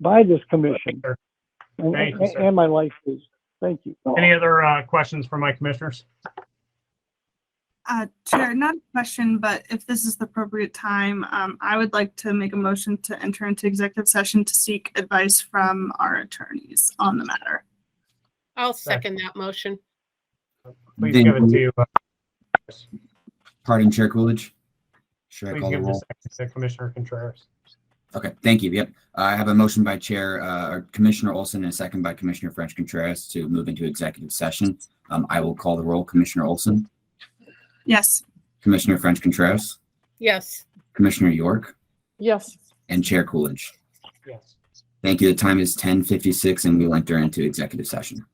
by this commission and my life days. Thank you. Any other questions from my commissioners? Chair, not a question, but if this is the appropriate time, I would like to make a motion to enter into executive session to seek advice from our attorneys on the matter. I'll second that motion. Please Then- give it to, Pardon, Chair Coolidge? Should I please call the give roll? this to Commissioner Contreras. Okay, thank you. Yep. I have a motion by Chair Commissioner Olson and a second by Commissioner French Contreras to move into executive session. I will call the roll. Commissioner Olson, Yes. Commissioner French Contreras, Yes. Commissioner York, Yes. and Chair Coolidge. Yes. Thank you. The time is 10:56 and we'll enter into executive session.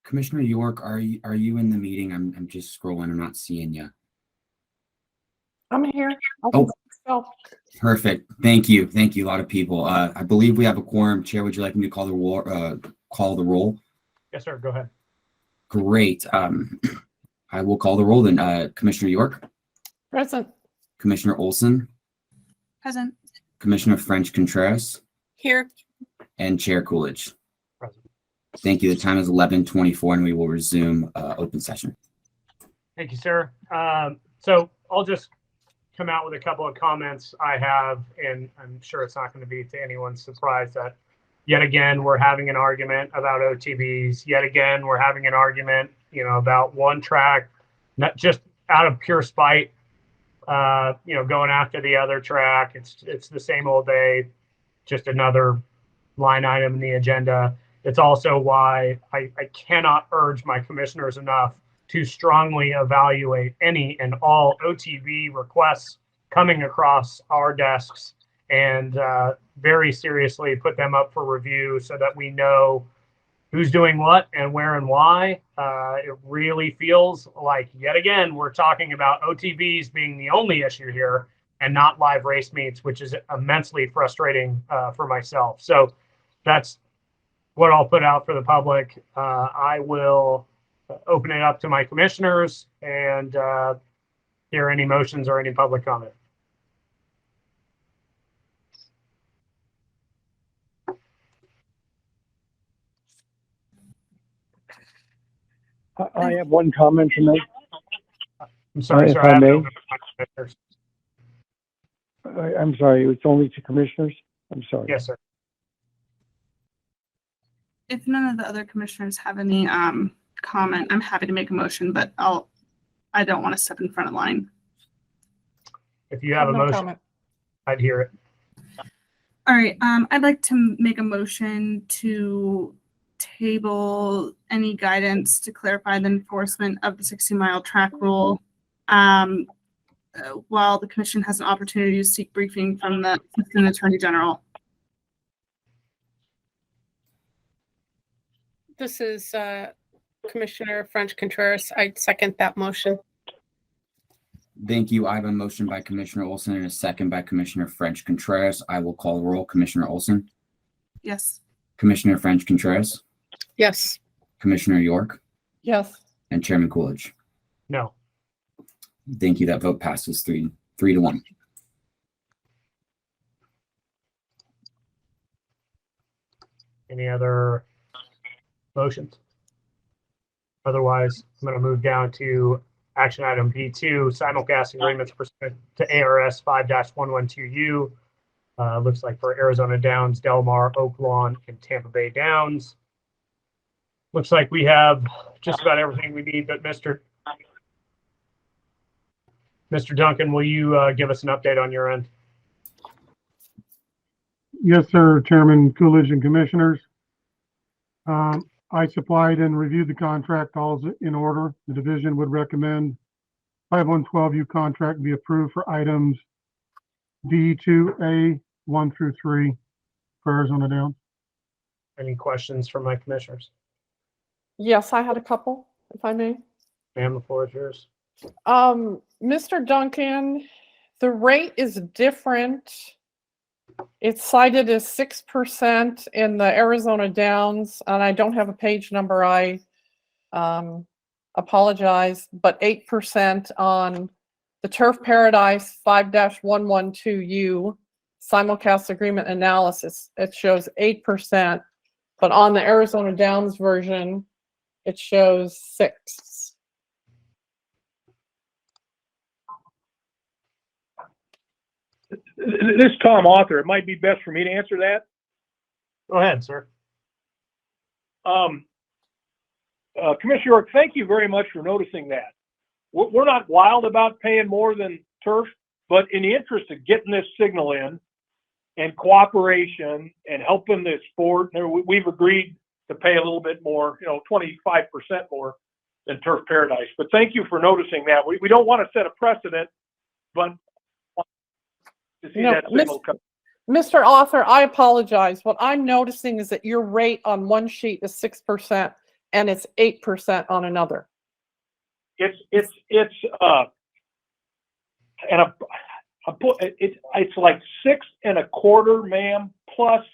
Commissioner York, are you in the meeting? I'm just scrolling. I'm not seeing you. I'm here. Oh. Oh, Perfect. Thank you. Thank you. A lot of people. I believe we have a quorum. Chair, would you like me to call the roll? Yes, sir. Go ahead. Great. I will call the roll then. Commissioner York, present. Commissioner Olson, Present. Commissioner French Contreras, Here. and Chair Coolidge. Present. Thank you. The time is 11:24 and we will resume open session. Thank you, sir. So I'll just come out with a couple of comments I have, and I'm sure it's not going to be to anyone's surprise that yet again, we're having an argument about OTBs. Yet again, we're having an argument, about one track, not just out of pure spite, going after the other track. It's the same old day, just another line item in the agenda. It's also why I cannot urge my commissioners enough to strongly evaluate any and all OTB requests coming across our desks and very seriously put them up for review so that we know who's doing what and where and why. It really feels like, yet again, we're talking about OTBs being the only issue here and not live race meets, which is immensely frustrating for myself. So that's what I'll put out for the public. I will open it up to my commissioners and hear any motions or any public comment. I have one comment to make. I'm sorry, if sir. I I haven't may. opened my commissioners. I'm sorry, it's only to commissioners? I'm sorry. Yes, sir. If none of the other commissioners have any comment, I'm happy to make a motion, but I don't want to step in front of line. If you have a No motion, comment. I'd hear it. All right, I'd like to make a motion to table any guidance to clarify the enforcement of the 60-mile track rule while the commission has an opportunity to seek briefing from the Assistant Attorney General. This is Commissioner French Contreras. I second that motion. Thank you. I have a motion by Commissioner Olson and a second by Commissioner French Contreras. I will call the roll. Commissioner Olson, Yes. Commissioner French Contreras, Yes. Commissioner York, Yes. and Chairman Coolidge. No. Thank you. That vote passes 3-1. Any other motions? Otherwise, I'm going to move down to action item B2, simulcast agreements pursuant to ARS 5-112U. Looks like for Arizona Downs, Del Mar, Oak Lawn, and Tampa Bay Downs. Looks like we have just about everything we need, but Mr. Duncan, will you give us an update on your end? Yes, sir, Chairman Coolidge and Commissioners. I supplied and reviewed the contract. All's in order. The division would recommend 5112U contract be approved for items D2A 1 through 3 for Arizona Downs. Any questions from my commissioners? Yes, I had a couple, if I may. Ma'am, the floor is yours. Mr. Duncan, the rate is different. It's cited as 6% in the Arizona Downs, and I don't have a page number. I apologize, but 8% on the Turf Paradise 5-112U simulcast agreement analysis. It shows 8%, but on the Arizona Downs version, it shows 6. This is Tom Author. It might be best for me to answer that. Go ahead, sir. Commissioner York, thank you very much for noticing that. We're not wild about paying more than turf, but in the interest of getting this signal in and cooperation and helping the sport, we've agreed to pay a little bit more, 25% more than Turf Paradise. But thank you for noticing that. We don't want to set a precedent, but to see that signal come. Mr. Author, I apologize. What I'm noticing is that your rate on one sheet is 6% and it's 8% on another. It's like 6 1/4, ma'am, plus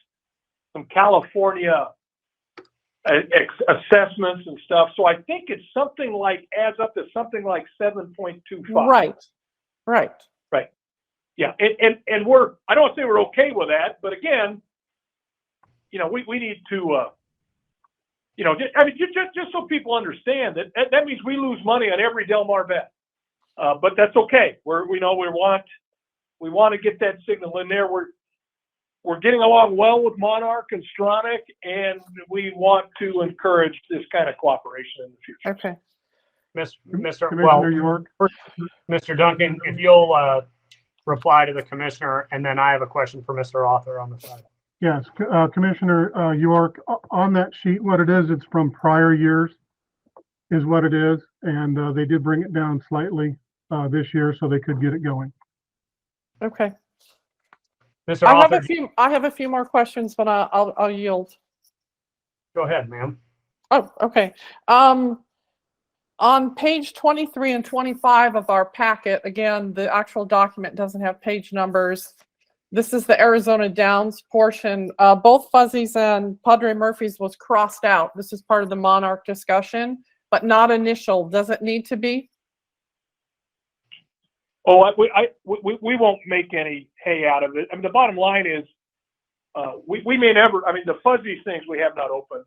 some California assessments and stuff. So I think it's something like adds up to something like 7.25. Right. Yeah, and I don't want to say we're okay with that, but again, we need to, just so people understand that means we lose money on every Del Mar bet, but that's okay. We want to get that signal in there. We're getting along well with Monarch and Stronach, and we want to encourage this kind of cooperation in the future. Okay. Mr. York. Mr. Duncan, if you'll reply to the commissioner, and then I have a question for Mr. Author on the side. Yes, Commissioner York, on that sheet, what it is, it's from prior years is what it is. And they did bring it down slightly this year so they could get it going. Okay. Mr. I Author, have a few more questions, but I'll yield. go ahead, ma'am. Oh, okay. On page 23 and 25 of our packet, again, the actual document doesn't have page numbers. This is the Arizona Downs portion. Both Fuzzies and Padre Murphy's was crossed out. This is part of the Monarch discussion, but not initial. Does it need to be? Oh, we won't make any hay out of it. I mean, the bottom line is we may never, the Fuzzies things we have not opened.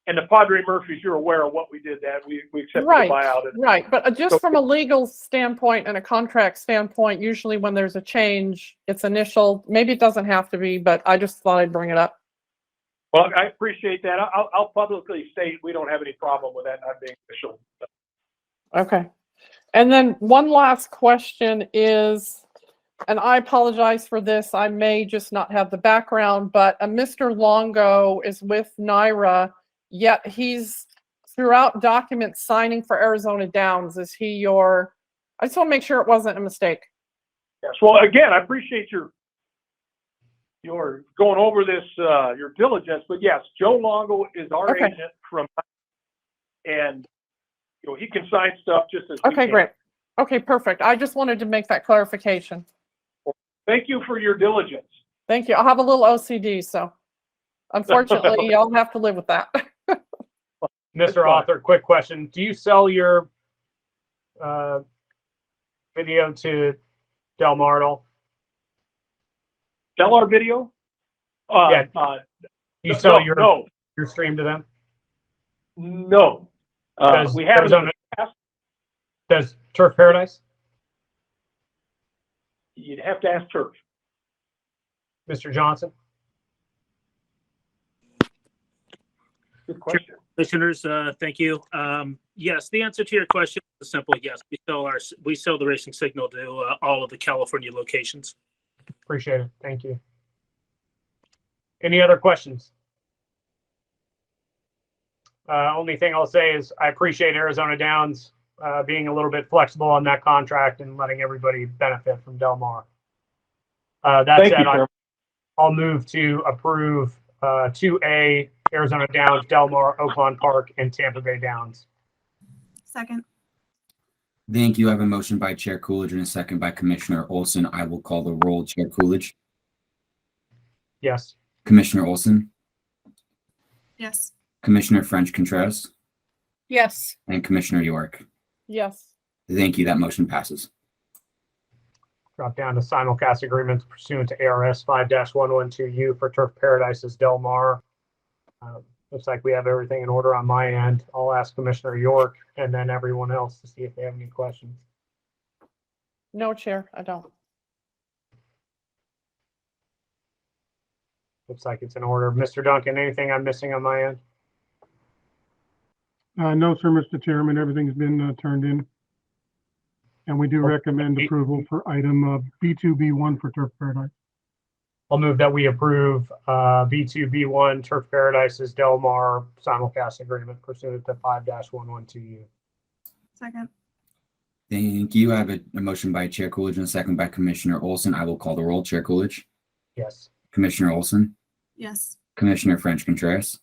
And the Padre Murphys, you're aware of what we did that. We accepted the buyout. Right. But just from a legal standpoint and a contract standpoint, usually when there's a change, it's initial. Maybe it doesn't have to be, but I just thought I'd bring it up. Well, I appreciate that. I'll publicly state we don't have any problem with that not being official. Okay. And then one last question is, and I apologize for this, I may just not have the background, but Mr. Longo is with NYRA, yet he's throughout documents signing for Arizona Downs. Is he your I just want to make sure it wasn't a mistake. Yes. Well, again, I appreciate your going over this, your diligence. But yes, Joe Longo is our Okay. agent and he can sign stuff just as we Okay, can. great. Okay, perfect. I just wanted to make that clarification. Thank you for your diligence. Thank you. I'll have a little OCD, so unfortunately, y'all have to live with that. Mr. Author, quick question. Do you sell your video to Del Mar at all? Sell our video? Yeah. You sell your stream to them? No. We haven't in the past. Does Turf Paradise? You'd have to ask Turf. Mr. Johnson? Good question. Listeners, thank you. Yes, the answer to your question is simple. Yes, we sell the racing signal to all of the California locations. Appreciate it. Thank you. Any other questions? Only thing I'll say is I appreciate Arizona Downs being a little bit flexible on that contract and letting everybody benefit from Del Mar. That said, I'll move to approve 2A, Arizona Downs, Del Mar, Oakland Park, and Tampa Bay Downs. Second. Thank you. I have a motion by Chair Coolidge and a second by Commissioner Olson. I will call the roll. Chair Coolidge. Yes. Commissioner Olson. Yes. Commissioner French-Contreras. Yes. And Commissioner York. Yes. Thank you. That motion passes. Drop down to simulcast agreements pursuant to ARS 5-112U for Turf Paradise's Del Mar. Looks like we have everything in order on my end. I'll ask Commissioner York and then everyone else to see if they have any questions. No, Chair, I don't. Looks like it's in order. Mr. Duncan, anything I'm missing on my end? No, sir, Mr. Chairman, everything's been turned in. And we do recommend approval for item B2B1 for Turf Paradise. I'll move that we approve B2B1 Turf Paradise's Del Mar simulcast agreement pursuant to 5-112U. Second. Thank you. I have a motion by Chair Coolidge and a second by Commissioner Olson. I will call the roll. Chair Coolidge. Yes. Commissioner Olson. Yes. Commissioner French-Contreras.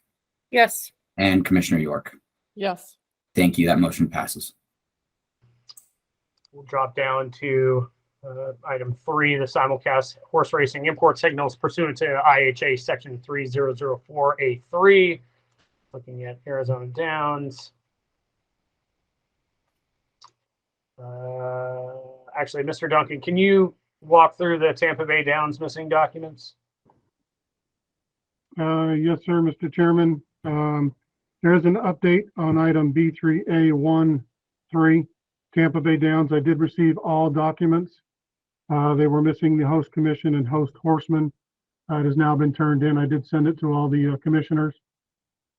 Yes. And Commissioner York. Yes. Thank you. That motion passes. We'll drop down to item 3, the simulcast horse racing import signals pursuant to IHA section 3004A3. Looking at Arizona Downs. Actually, Mr. Duncan, can you walk through the Tampa Bay Downs missing documents? Yes, sir, Mr. Chairman. There is an update on item B3A13, Tampa Bay Downs. I did receive all documents. They were missing the host commission and host horseman. It has now been turned in. I did send it to all the commissioners.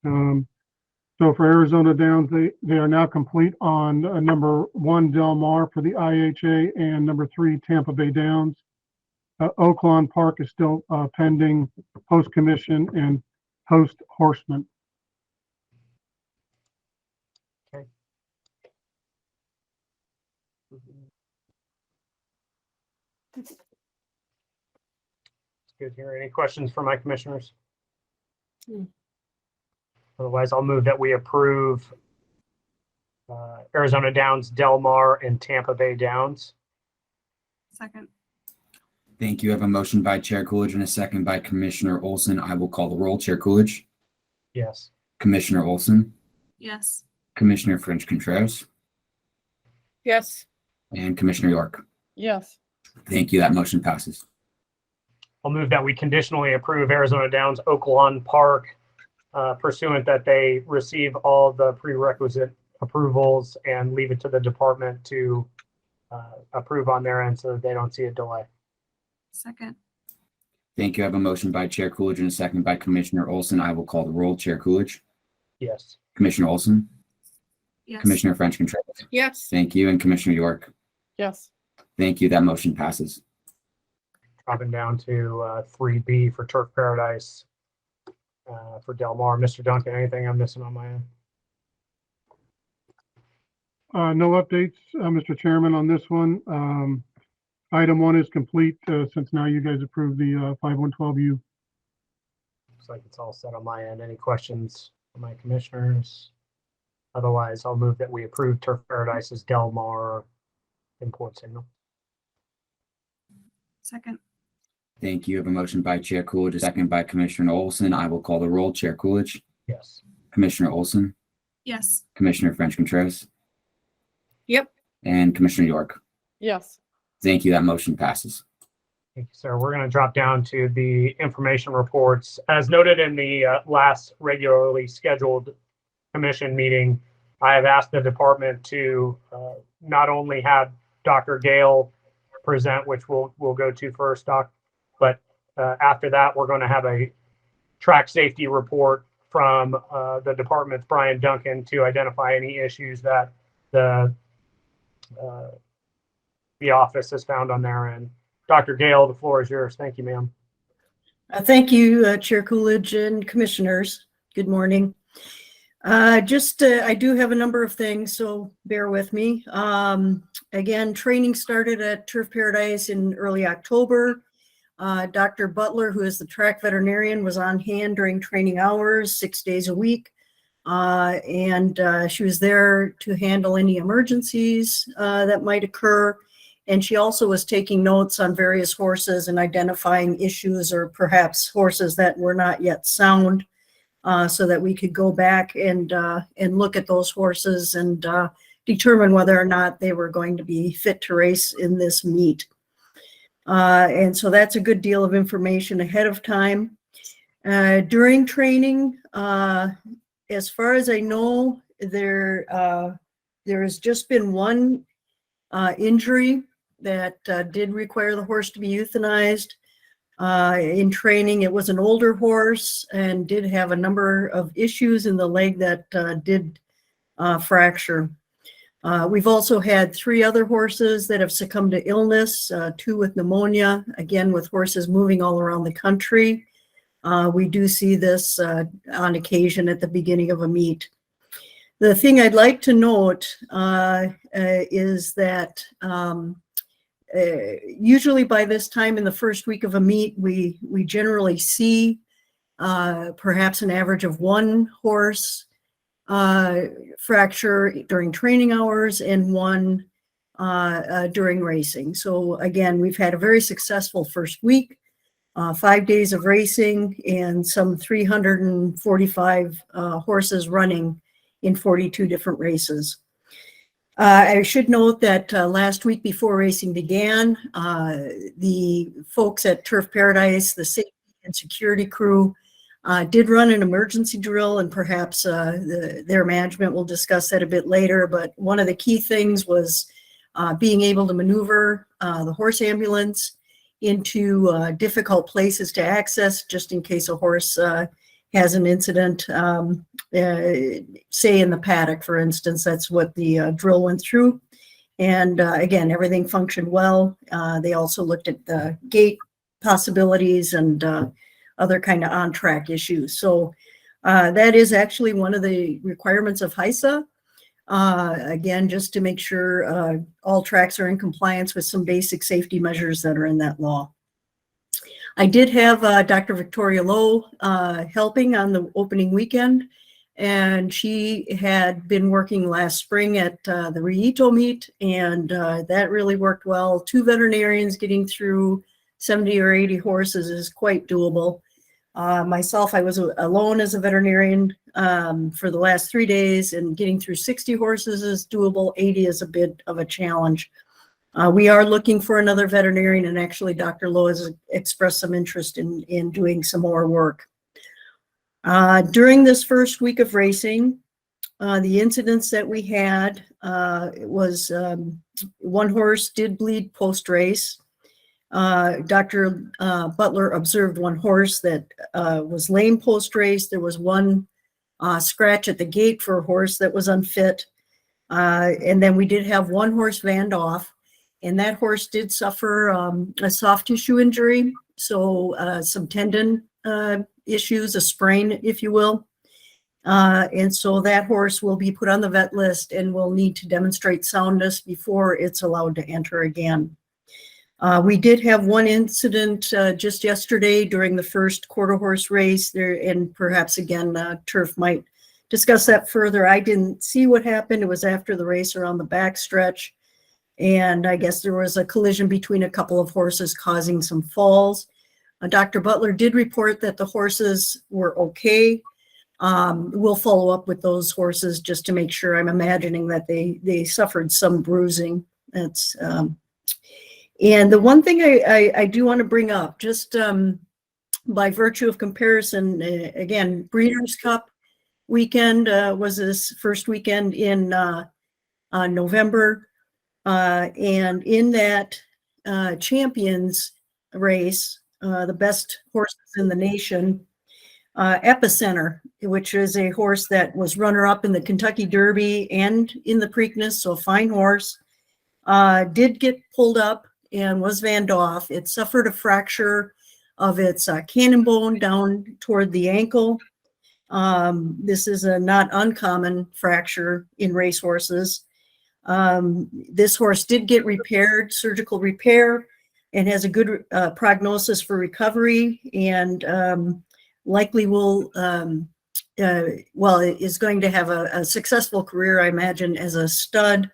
So for Arizona Downs, they are now complete on number 1 Del Mar for the IHA and number 3 Tampa Bay Downs. Oakland Park is still pending host commission and host horseman. Okay. Good here. Any questions for my commissioners? Otherwise, I'll move that we approve Arizona Downs, Del Mar, and Tampa Bay Downs. Second. Thank you. I have a motion by Chair Coolidge and a second by Commissioner Olson. I will call the roll. Chair Coolidge. Yes. Commissioner Olson. Yes. Commissioner French-Contreras. Yes. And Commissioner York. Yes. Thank you. That motion passes. I'll move that we conditionally approve Arizona Downs, Oakland Park, pursuant that they receive all the prerequisite approvals and leave it to the department to approve on their end so that they don't see a delay. Second. Thank you. I have a motion by Chair Coolidge and a second by Commissioner Olson. I will call the roll. Chair Coolidge. Yes. Commissioner Olson. Yes. Commissioner French-Contreras. Yes. Thank you. And Commissioner York. Yes. Thank you. That motion passes. Dropping down to 3B for Turf Paradise for Del Mar. Mr. Duncan, anything I'm missing on my end? No updates, Mr. Chairman, on this one. Item 1 is complete, since now you guys approved the 5112U. Looks like it's all set on my end. Any questions from my commissioners? Otherwise, I'll move that we approve Turf Paradise's Del Mar import signal. Second. Thank you. I have a motion by Chair Coolidge, a second by Commissioner Olson. I will call the roll. Chair Coolidge, Yes. Commissioner Olson, Yes. Commissioner French-Contreras, Yep. and Commissioner York. Yes. Thank you. That motion passes. Thank you, sir. We're going to drop down to the information reports. As noted in the last regularly scheduled commission meeting, I have asked the department to not only have Dr. Gale present, which we'll go to first, Doc, but after that, we're going to have a track safety report from the department's Brian Duncan to identify any issues that the office has found on their end. Dr. Gale, the floor is yours. Thank you, ma'am. Thank you, Chair Coolidge and commissioners. Good morning. I do have a number of things, so bear with me. Again, training started at Turf Paradise in early October. Dr. Butler, who is the track veterinarian, was on hand during training hours, 6 days a week. And she was there to handle any emergencies that might occur. And she also was taking notes on various horses and identifying issues or perhaps horses that were not yet sound, so that we could go back and look at those horses and determine whether or not they were going to be fit to race in this meet. And so that's a good deal of information ahead of time. During training, as far as I know, there has just been one injury that did require the horse to be euthanized. In training, it was an older horse and did have a number of issues in the leg that did fracture. We've also had 3 other horses that have succumbed to illness, 2 with pneumonia, again with horses moving all around the country. We do see this on occasion at the beginning of a meet. The thing I'd like to note is that usually by this time in the first week of a meet, we generally see perhaps an average of 1 horse fracture during training hours and 1 during racing. So again, we've had a very successful first week, 5 days of racing and some 345 horses running in 42 different races. I should note that last week before racing began, the folks at Turf Paradise, the safety and security crew, did run an emergency drill, and perhaps their management will discuss that a bit later. But one of the key things was being able to maneuver the horse ambulance into difficult places to access, just in case a horse has an incident, say in the paddock, for instance. That's what the drill went through. And again, everything functioned well. They also looked at the gate possibilities and other kind of on-track issues. So that is actually one of the requirements of HISA. Again, just to make sure all tracks are in compliance with some basic safety measures that are in that law. I did have Dr. Victoria Lowe helping on the opening weekend, and she had been working last spring at the Rito meet, and that really worked well. 2 veterinarians getting through 70 or 80 horses is quite doable. Myself, I was alone as a veterinarian for the last 3 days, and getting through 60 horses is doable. 80 is a bit of a challenge. We are looking for another veterinarian, and actually Dr. Lowe has expressed some interest in doing some more work. During this first week of racing, the incidents that we had was 1 horse did bleed post-race. Dr. Butler observed 1 horse that was lame post-race. There was 1 scratch at the gate for a horse that was unfit. And then we did have 1 horse vanned off, and that horse did suffer a soft tissue injury, so some tendon issues, a sprain, if you will. And so that horse will be put on the vet list and will need to demonstrate soundness before it's allowed to enter again. We did have one incident just yesterday during the first quarter horse race there, and perhaps again, Turf might discuss that further. I didn't see what happened. It was after the race around the backstretch. And I guess there was a collision between a couple of horses causing some falls. Dr. Butler did report that the horses were okay. We'll follow up with those horses just to make sure. I'm imagining that they suffered some bruising. That's and the one thing I do want to bring up, just by virtue of comparison, again, Breeders' Cup weekend was this first weekend in November. And in that champions race, the best horses in the nation, Epicenter, which is a horse that was runner-up in the Kentucky Derby and in the Preakness, so a fine horse, did get pulled up and was vanned off. It suffered a fracture of its cannon bone down toward the ankle. This is a not uncommon fracture in racehorses. This horse did get repaired, surgical repair, and has a good prognosis for recovery, and likely will, is going to have a successful career, I imagine, as a stud,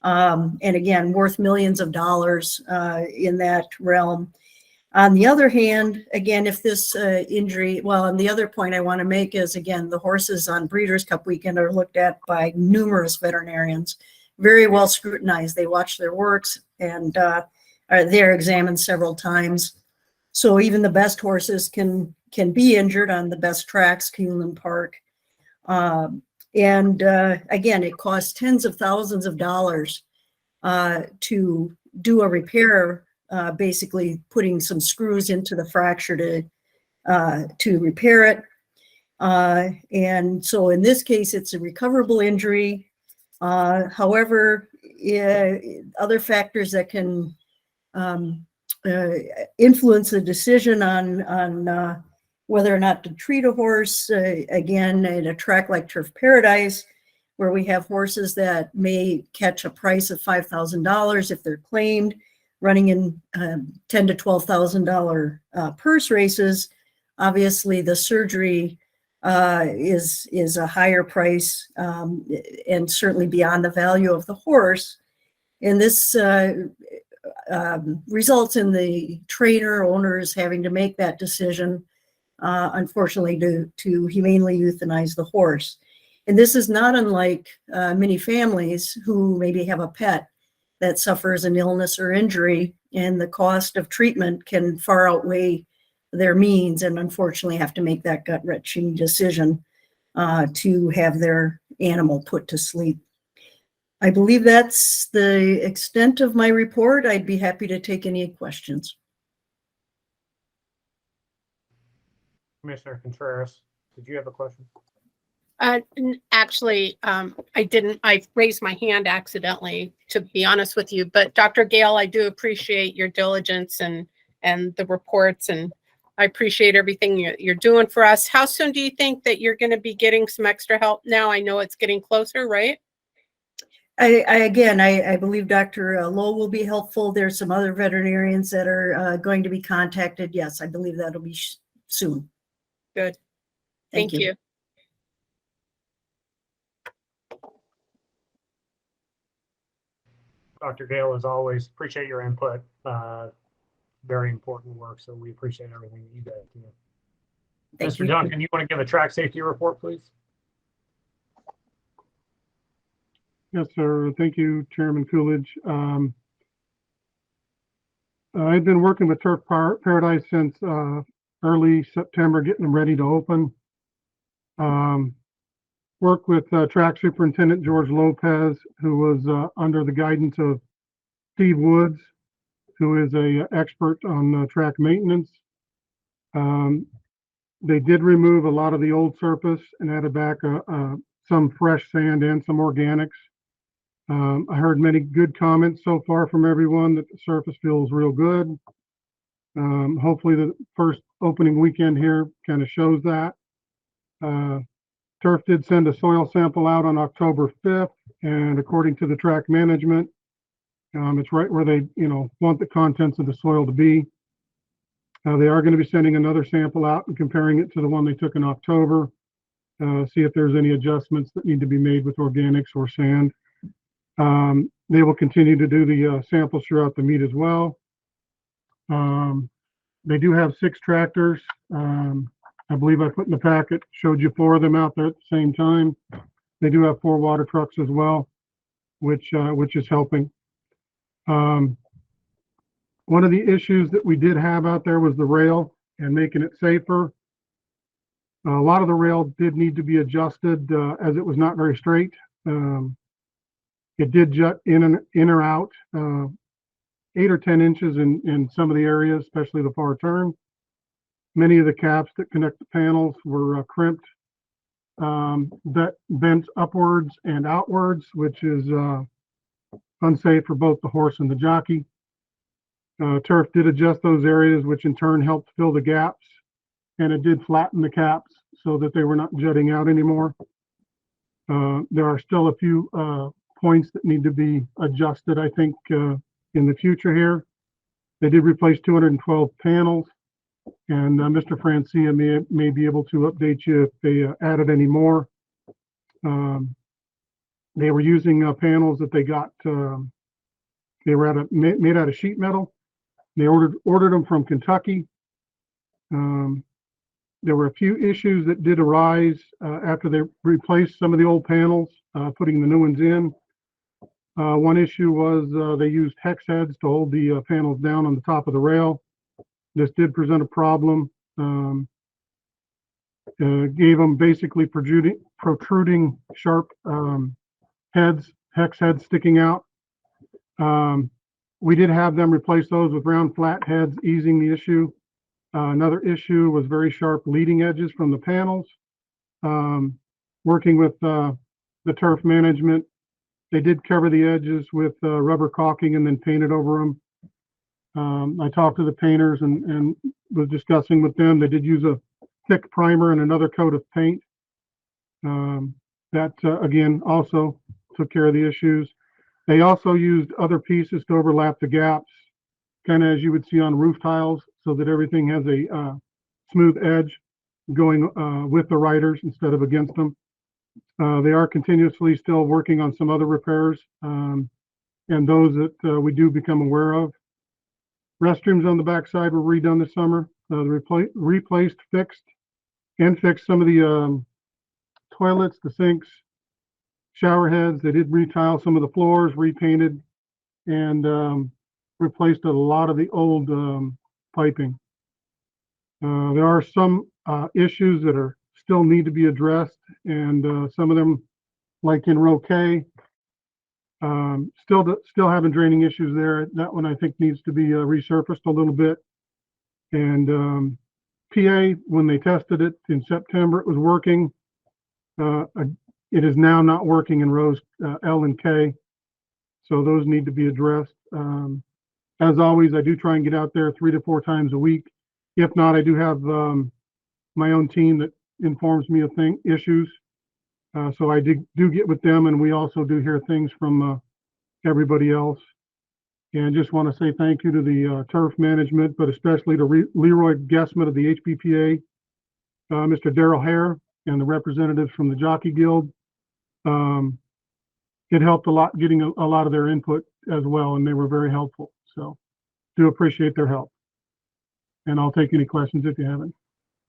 and again, worth millions of dollars in that realm. On the other hand, again, if this injury, and the other point I want to make is, again, the horses on Breeders' Cup weekend are looked at by numerous veterinarians, very well scrutinized. They watch their works and they're examined several times. So even the best horses can be injured on the best tracks, Keeneland Park. And again, it costs tens of thousands of dollars to do a repair, basically putting some screws into the fracture to repair it. And so in this case, it's a recoverable injury. However, other factors that can influence a decision on whether or not to treat a horse, again, at a track like Turf Paradise, where we have horses that may catch a price of $5,000 if they're claimed, running in $10,000 to $12,000 purse races. Obviously, the surgery is a higher price and certainly beyond the value of the horse. And this results in the trainer owners having to make that decision, unfortunately, to humanely euthanize the horse. And this is not unlike many families who maybe have a pet that suffers an illness or injury, and the cost of treatment can far outweigh their means, and unfortunately have to make that gut-wrenching decision to have their animal put to sleep. I believe that's the extent of my report. I'd be happy to take any questions. Commissioner Contreras, did you have a question? Actually, I didn't. I raised my hand accidentally, to be honest with you. But Dr. Gale, I do appreciate your diligence and the reports, and I appreciate everything you're doing for us. How soon do you think that you're going to be getting some extra help? Now I know it's getting closer, right? I believe Dr. Lowe will be helpful. There's some other veterinarians that are going to be contacted. Yes, I believe that'll be soon. Good. Thank you. Dr. Gale, as always, appreciate your input. Very important work, so we appreciate everything that you guys do. Mr. Duncan, you want to give a track safety report, please? Yes, sir. Thank you, Chairman Coolidge. I've been working with Turf Paradise since early September, getting them ready to open. Worked with track superintendent George Lopez, who was under the guidance of Steve Woods, who is an expert on track maintenance. They did remove a lot of the old surface and added back some fresh sand and some organics. I heard many good comments so far from everyone that the surface feels real good. Hopefully the first opening weekend here kind of shows that. Turf did send a soil sample out on October 5th, and according to the track management, it's right where they, want the contents of the soil to be. They are going to be sending another sample out and comparing it to the one they took in October. See if there's any adjustments that need to be made with organics or sand. They will continue to do the samples throughout the meet as well. They do have 6 tractors. I believe I put in the packet, showed you 4 of them out there at the same time. They do have 4 water trucks as well, which is helping. One of the issues that we did have out there was the rail and making it safer. A lot of the rail did need to be adjusted as it was not very straight. It did jut in or out 8 or 10 inches in some of the areas, especially the far turn. Many of the caps that connect the panels were crimped, that bent upwards and outwards, which is unsafe for both the horse and the jockey. Turf did adjust those areas, which in turn helped fill the gaps, and it did flatten the caps so that they were not jutting out anymore. There are still a few points that need to be adjusted, I think, in the future here. They did replace 212 panels, and Mr. Francia may be able to update you if they added any more. They were using panels that they got, they were made out of sheet metal. They ordered them from Kentucky. There were a few issues that did arise after they replaced some of the old panels, putting the new ones in. One issue was they used hex heads to hold the panels down on the top of the rail. This did present a problem. Gave them basically protruding sharp heads, hex heads sticking out. We did have them replace those with round flat heads, easing the issue. Another issue was very sharp leading edges from the panels. Working with the turf management, they did cover the edges with rubber caulking and then painted over them. I talked to the painters and was discussing with them. They did use a thick primer and another coat of paint. That again also took care of the issues. They also used other pieces to overlap the gaps, kind of as you would see on roof tiles, so that everything has a smooth edge going with the riders instead of against them. They are continuously still working on some other repairs, and those that we do become aware of. Restrooms on the backside were redone this summer. Replaced, fixed some of the toilets, the sinks, shower heads. They did retile some of the floors, repainted, and replaced a lot of the old piping. There are some issues that still need to be addressed, and some of them, like in row K, still having draining issues there. That one I think needs to be resurfaced a little bit. And PA, when they tested it in September, it was working. It is now not working in rows L and K, so those need to be addressed. As always, I do try and get out there 3 to 4 times a week. If not, I do have my own team that informs me of issues. So I do get with them, and we also do hear things from everybody else. And just want to say thank you to the turf management, but especially to Leroy Guessman of the HBPA, Mr. Darrell Hare, and the representatives from the Jockey Guild. It helped a lot getting a lot of their input as well, and they were very helpful. So do appreciate their help. And I'll take any questions if you have any.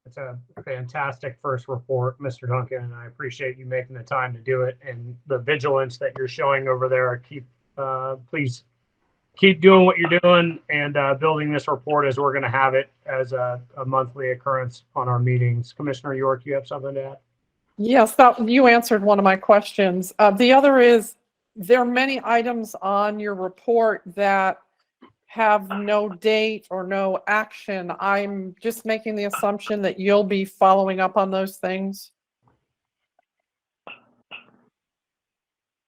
It's a fantastic first report, Mr. Duncan, and I appreciate you making the time to do it and the vigilance that you're showing over there. Please keep doing what you're doing and building this report as we're going to have it as a monthly occurrence on our meetings. Commissioner York, you have something to add? Yes, you answered one of my questions. The other is, there are many items on your report that have no date or no action. I'm just making the assumption that you'll be following up on those things.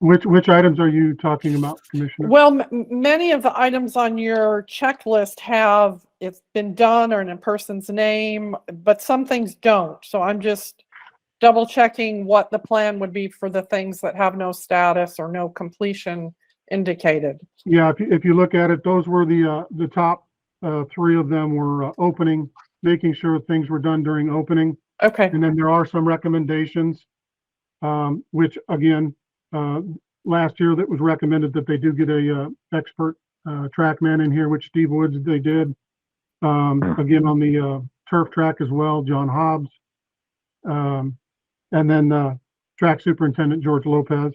Which items are you talking about, Commissioner? Well, many of the items on your checklist have it's been done or in a person's name, but some things don't. So I'm just double checking what the plan would be for the things that have no status or no completion indicated. Yeah, if you look at it, those were the top three of them were opening, making sure things were done during opening. Okay. And then there are some recommendations, which again, last year that was recommended that they do get a expert trackman in here, which Steve Woods, they did. Again, on the turf track as well, John Hobbs. And then track superintendent, George Lopez.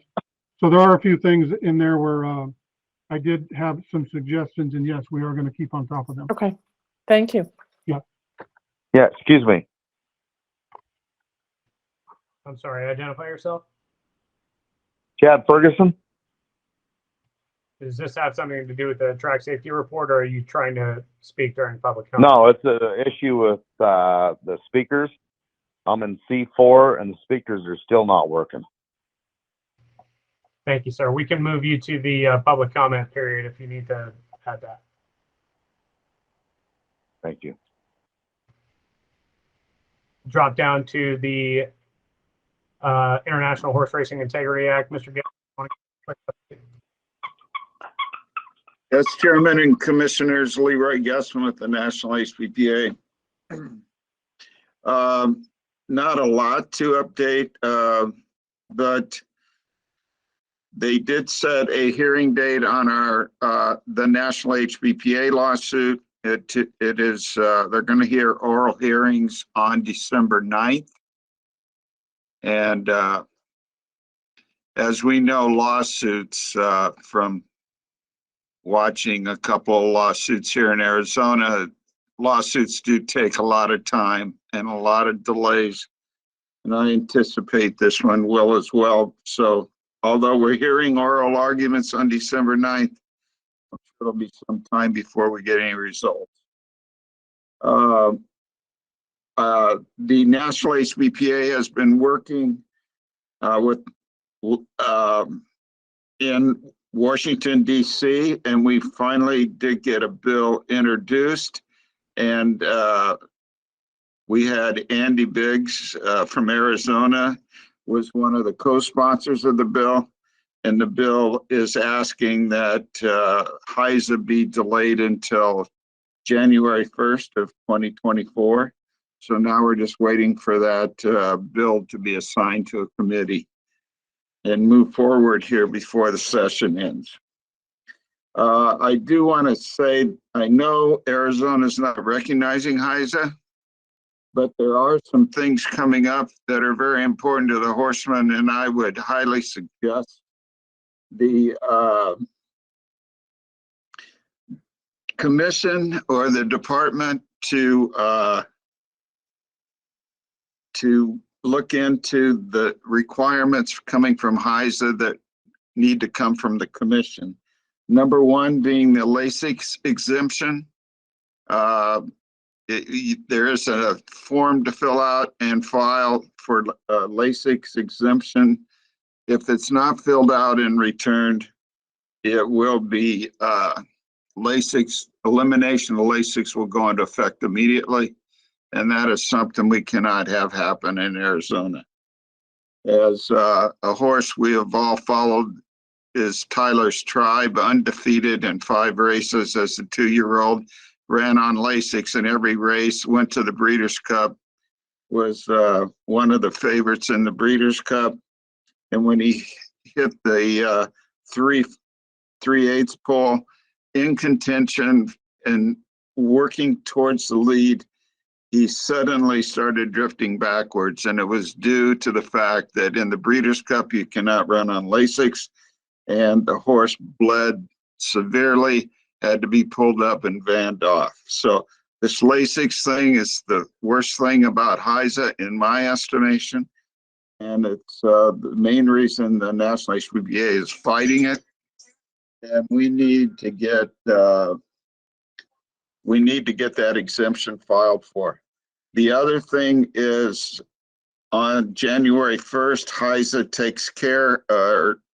So there are a few things in there where I did have some suggestions, and yes, we are going to keep on top of them. Okay. Thank you. Yeah. Yeah, excuse me. I'm sorry, identify yourself. Chad Ferguson? Does this have something to do with the track safety report, or are you trying to speak during public comment? No, it's an issue with the speakers. I'm in C4 and the speakers are still not working. Thank you, sir. We can move you to the public comment period if you need to add that. Thank you. Drop down to the International Horse Racing Integrity Act. Mr. Gill. As Chairman and Commissioners, Leroy Guessman with the National HPPA. Not a lot to update, but they did set a hearing date on our the National HPPA lawsuit. It is they're going to hear oral hearings on December 9th. And as we know, lawsuits from watching a couple of lawsuits here in Arizona, lawsuits do take a lot of time and a lot of delays. And I anticipate this one will as well. So although we're hearing oral arguments on December 9th, I'm sure it'll be some time before we get any results. The National HBPA has been working in Washington, D.C., and we finally did get a bill introduced. And we had Andy Biggs from Arizona was one of the co-sponsors of the bill. And the bill is asking that HISA be delayed until January 1st of 2024. So now we're just waiting for that bill to be assigned to a committee and move forward here before the session ends. I do want to say, I know Arizona is not recognizing HISA, but there are some things coming up that are very important to the horsemen, and I would highly suggest the commission or the department to look into the requirements coming from HISA that need to come from the commission. Number one being the LASIK exemption. There is a form to fill out and file for LASIK exemption. If it's not filled out and returned, it will be LASIK, elimination of LASIK will go into effect immediately. And that is something we cannot have happen in Arizona. As a horse we have all followed is Tyler's Tribe, undefeated in 5 races as a 2-year-old, ran on LASIK in every race, went to the Breeders' Cup, was one of the favorites in the Breeders' Cup. And when he hit the 3/8 pole in contention and working towards the lead, he suddenly started drifting backwards. And it was due to the fact that in the Breeders' Cup, you cannot run on LASIK, and the horse bled severely, had to be pulled up and vanned off. So this LASIK thing is the worst thing about HISA in my estimation. And it's the main reason the National HPPA is fighting it. And we need to get that exemption filed for. The other thing is on January 1st, HISA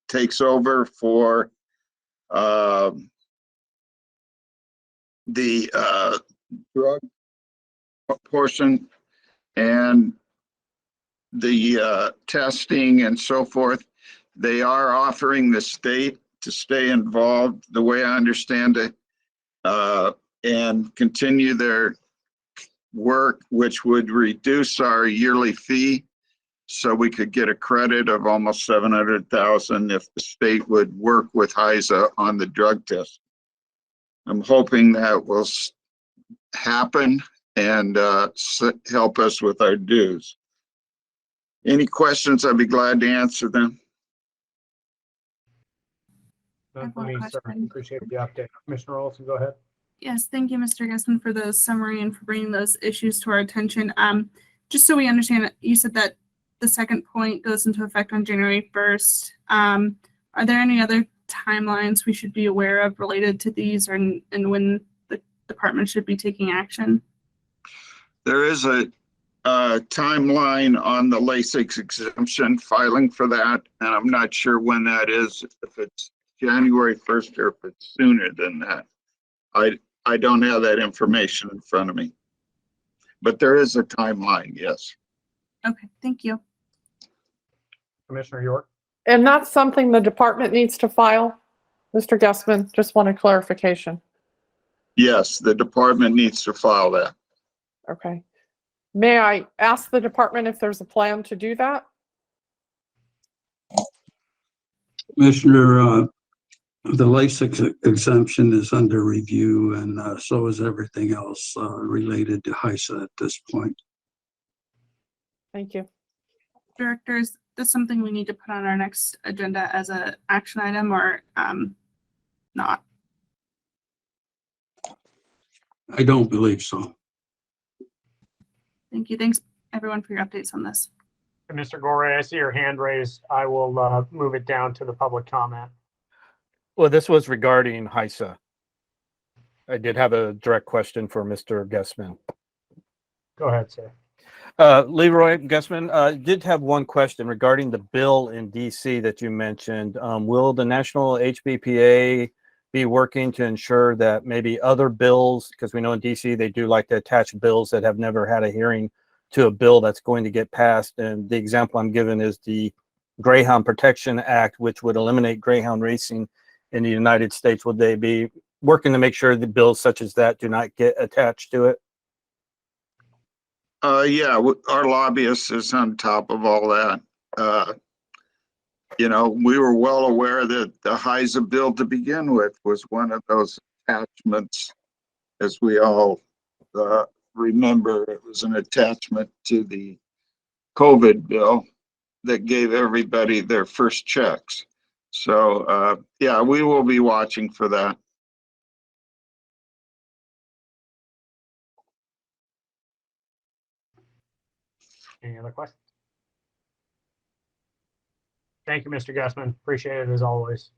takes over for the drug portion, and the testing and so forth. They are offering the state to stay involved, the way I understand it, and continue their work, which would reduce our yearly fee. So we could get a credit of almost 700,000 if the state would work with HISA on the drug test. I'm hoping that will happen and help us with our dues. Any questions, I'd be glad to answer them. None for me, sir. Appreciate the update. Commissioner Olson, go ahead. Yes, thank you, Mr. Guessman, for the summary and for bringing those issues to our attention. Just so we understand, you said that the second point goes into effect on January 1st. Are there any other timelines we should be aware of related to these, and when the department should be taking action? There is a timeline on the LASIK exemption filing for that, and I'm not sure when that is, if it's January 1st or if it's sooner than that. I don't have that information in front of me, but there is a timeline, yes. Okay, thank you. Commissioner York. And that's something the department needs to file? Mr. Guessman, just want a clarification. Yes, the department needs to file that. Okay. May I ask the department if there's a plan to do that? Commissioner, the LASIK exemption is under review, and so is everything else related to HISA at this point. Thank you. Director, is this something we need to put on our next agenda as an action item, or not? I don't believe so. Thank you. Thanks, everyone, for your updates on this. And Mr. Gore, I see your hand raised. I will move it down to the public comment. Well, this was regarding HISA. I did have a direct question for Mr. Guessman. Go ahead, sir. Leroy Guessman, did have one question regarding the bill in DC that you mentioned. Will the National HBPA be working to ensure that maybe other bills, because we know in DC they do like to attach bills that have never had a hearing to a bill that's going to get passed? And the example I'm given is the Greyhound Protection Act, which would eliminate greyhound racing in the United States. Would they be working to make sure the bills such as that do not get attached to it? Yeah, our lobbyist is on top of all that. You know, we were well aware that the HISA bill to begin with was one of those attachments, as we all remember. It was an attachment to the COVID bill that gave everybody their first checks. So, yeah, we will be watching for that. Any other questions? Thank you, Mr. Guessman. Appreciate it as always.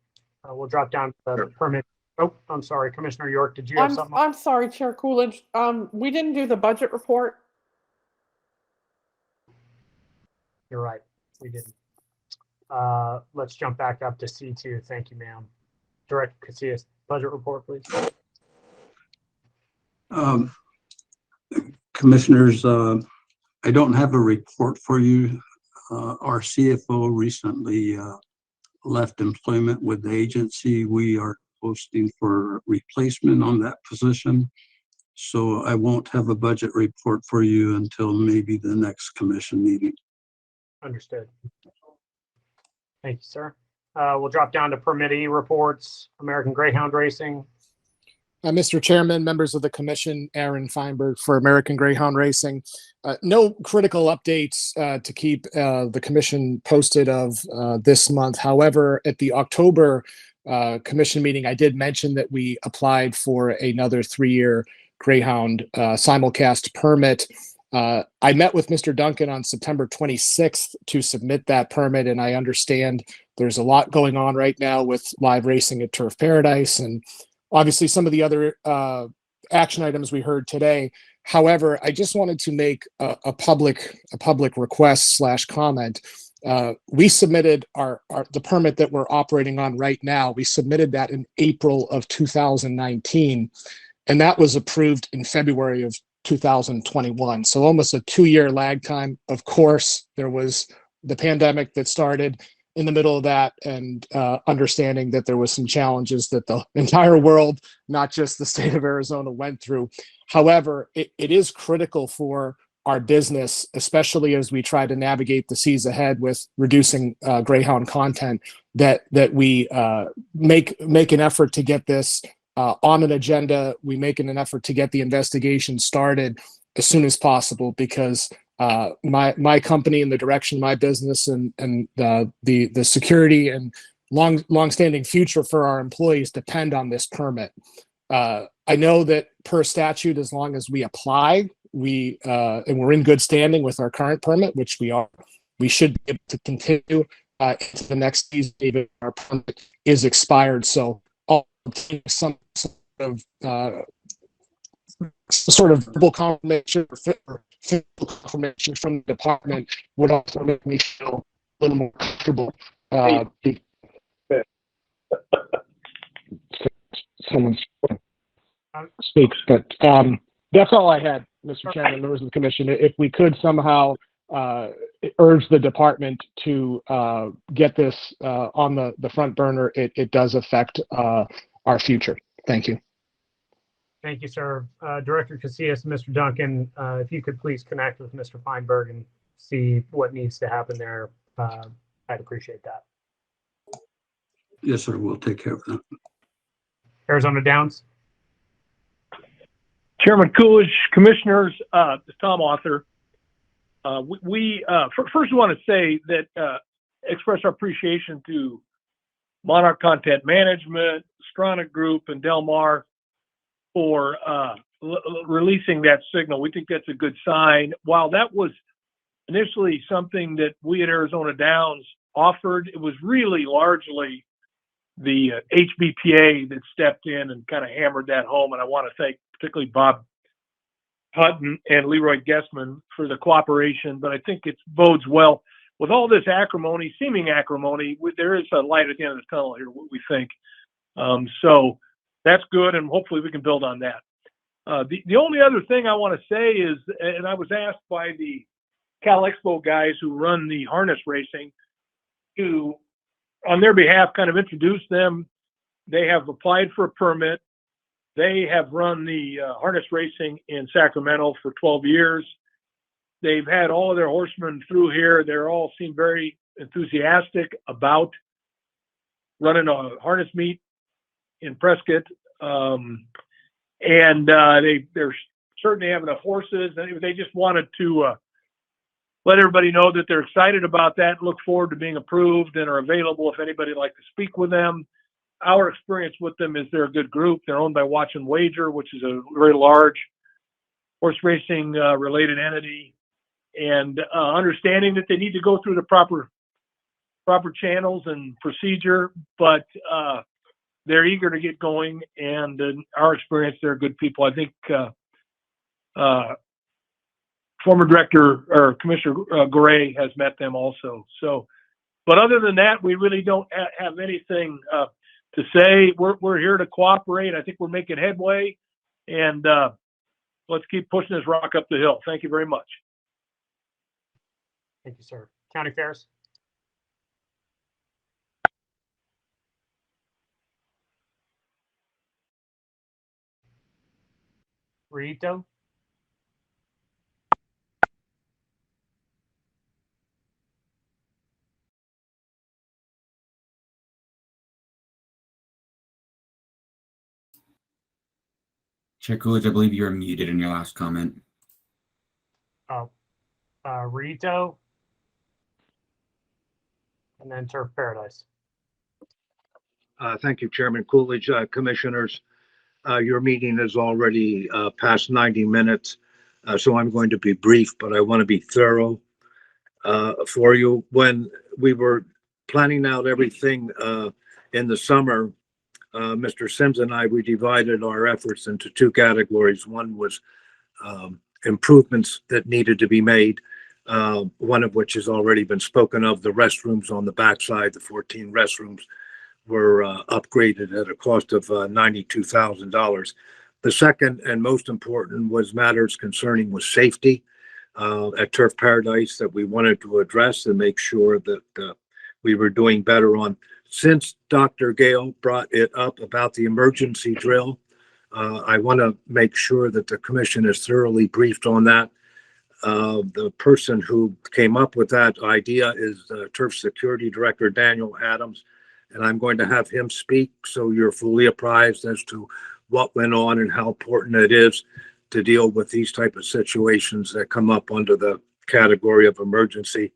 We'll drop down to the permit. Oh, I'm sorry, Commissioner York, did you have something? I'm sorry, Chair Coolidge. We didn't do the budget report. You're right, we didn't. Let's jump back up to C2. Thank you, ma'am. Director Casillas, budget report, please. Commissioners, I don't have a report for you. Our CFO recently left employment with the agency. We are posting for replacement on that position. So I won't have a budget report for you until maybe the next commission meeting. Understood. Thank you, sir. We'll drop down to permittee reports, American Greyhound Racing. Mr. Chairman, members of the commission, Aaron Feinberg for American Greyhound Racing. No critical updates to keep the commission posted of this month. However, at the October commission meeting, I did mention that we applied for another 3-year Greyhound simulcast permit. I met with Mr. Duncan on September 26th to submit that permit, and I understand there's a lot going on right now with live racing at Turf Paradise and obviously some of the other action items we heard today. However, I just wanted to make a public request / comment. We submitted the permit that we're operating on right now. We submitted that in April of 2019, and that was approved in February of 2021. So almost a 2-year lag time. Of course, there was the pandemic that started in the middle of that, and understanding that there was some challenges that the entire world, not just the state of Arizona, went through. However, it is critical for our business, especially as we try to navigate the seas ahead with reducing Greyhound content, that we make an effort to get this on an agenda. We make an effort to get the investigation started as soon as possible, because my company and the direction of my business and the security and long-standing future for our employees depend on this permit. I know that per statute, as long as we apply, and we're in good standing with our current permit, which we are, we should be able to continue into the next season, even if our permit is expired. So I'll take some sort of verbal confirmation or physical confirmation from the department would also make me feel a little more comfortable. Someone speaks, but that's all I had, Mr. Chairman, members of the commission. If we could somehow urge the department to get this on the front burner, it does affect our future. Thank you. Thank you, sir. Director Casillas, Mr. Duncan, if you could please connect with Mr. Feinberg and see what needs to happen there, I'd appreciate that. Yes, sir. We'll take care of that. Arizona Downs. Chairman Coolidge, commissioners, this is Tom Author. First, we want to say that express our appreciation to Monarch Content Management, Strana Group, and Del Mar for releasing that signal. We think that's a good sign. While that was initially something that we at Arizona Downs offered, it was really largely the HBPA that stepped in and kind of hammered that home. And I want to thank particularly Bob Hutton and Leroy Guessman for the cooperation, but I think it bodes well. With all this acrimony, seeming acrimony, there is a light at the end of the tunnel here, what we think. So that's good, and hopefully we can build on that. The only other thing I want to say is, and I was asked by the Cal Expo guys who run the harness racing to, on their behalf, kind of introduce them. They have applied for a permit. They have run the harness racing in Sacramento for 12 years. They've had all of their horsemen through here. They're all seem very enthusiastic about running a harness meet in Prescott. They're certainly have enough horses. They just wanted to let everybody know that they're excited about that, look forward to being approved, and are available if anybody would like to speak with them. Our experience with them is they're a good group. They're owned by Watch and Wager, which is a very large horse racing related entity, and understanding that they need to go through the proper channels and procedure, but they're eager to get going. And in our experience, they're good people. I think former director or Commissioner Gray has met them also. So, but other than that, we really don't have anything to say. We're here to cooperate. I think we're making headway, and let's keep pushing this rock up the hill. Thank you very much. Thank you, sir. County Fairs. Rito. Chair Coolidge, I believe you were muted in your last comment. Oh, Rito. And then Turf Paradise. Thank you, Chairman Coolidge. Commissioners, your meeting is already past 90 minutes, so I'm going to be brief, but I want to be thorough for you. When we were planning out everything in the summer, Mr. Sims and I, we divided our efforts into two categories. One was improvements that needed to be made, one of which has already been spoken of, the restrooms on the backside. The 14 restrooms were upgraded at a cost of $92,000. The second and most important was matters concerning with safety at Turf Paradise that we wanted to address and make sure that we were doing better on. Since Dr. Gale brought it up about the emergency drill, I want to make sure that the commission is thoroughly briefed on that. The person who came up with that idea is Turf Security Director Daniel Adams, and I'm going to have him speak so you're fully apprised as to what went on and how important it is to deal with these type of situations that come up under the category of emergency.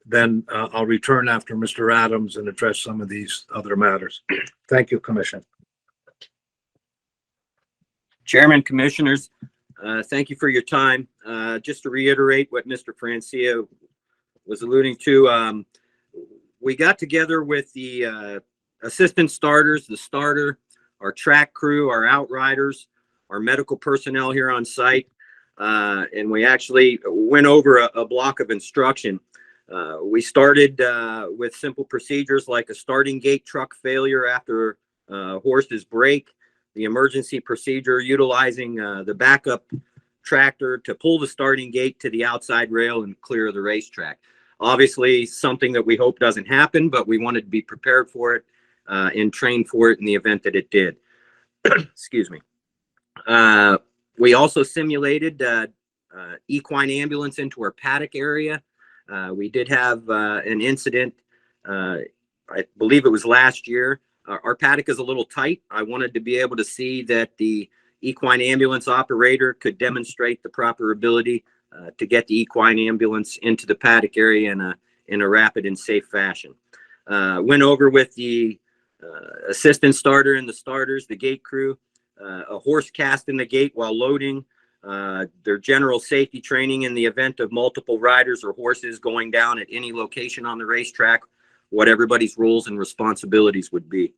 Then I'll return after Mr. Adams and address some of these other matters. Thank you, Commission. Chairman, Commissioners, thank you for your time. Just to reiterate what Mr. Francia was alluding to, we got together with the assistant starters, the starter, our track crew, our outriders, our medical personnel here on site, and we actually went over a block of instruction. We started with simple procedures like a starting gate truck failure after horses break, the emergency procedure utilizing the backup tractor to pull the starting gate to the outside rail and clear the racetrack. Obviously, something that we hope doesn't happen, but we wanted to be prepared for it and train for it in the event that it did. Excuse me. We also simulated equine ambulance into our paddock area. We did have an incident, I believe it was last year. Our paddock is a little tight. I wanted to be able to see that the equine ambulance operator could demonstrate the proper ability to get the equine ambulance into the paddock area in a rapid and safe fashion. Went over with the assistant starter and the starters, the gate crew, a horse cast in the gate while loading, their general safety training in the event of multiple riders or horses going down at any location on the racetrack, what everybody's roles and responsibilities would be.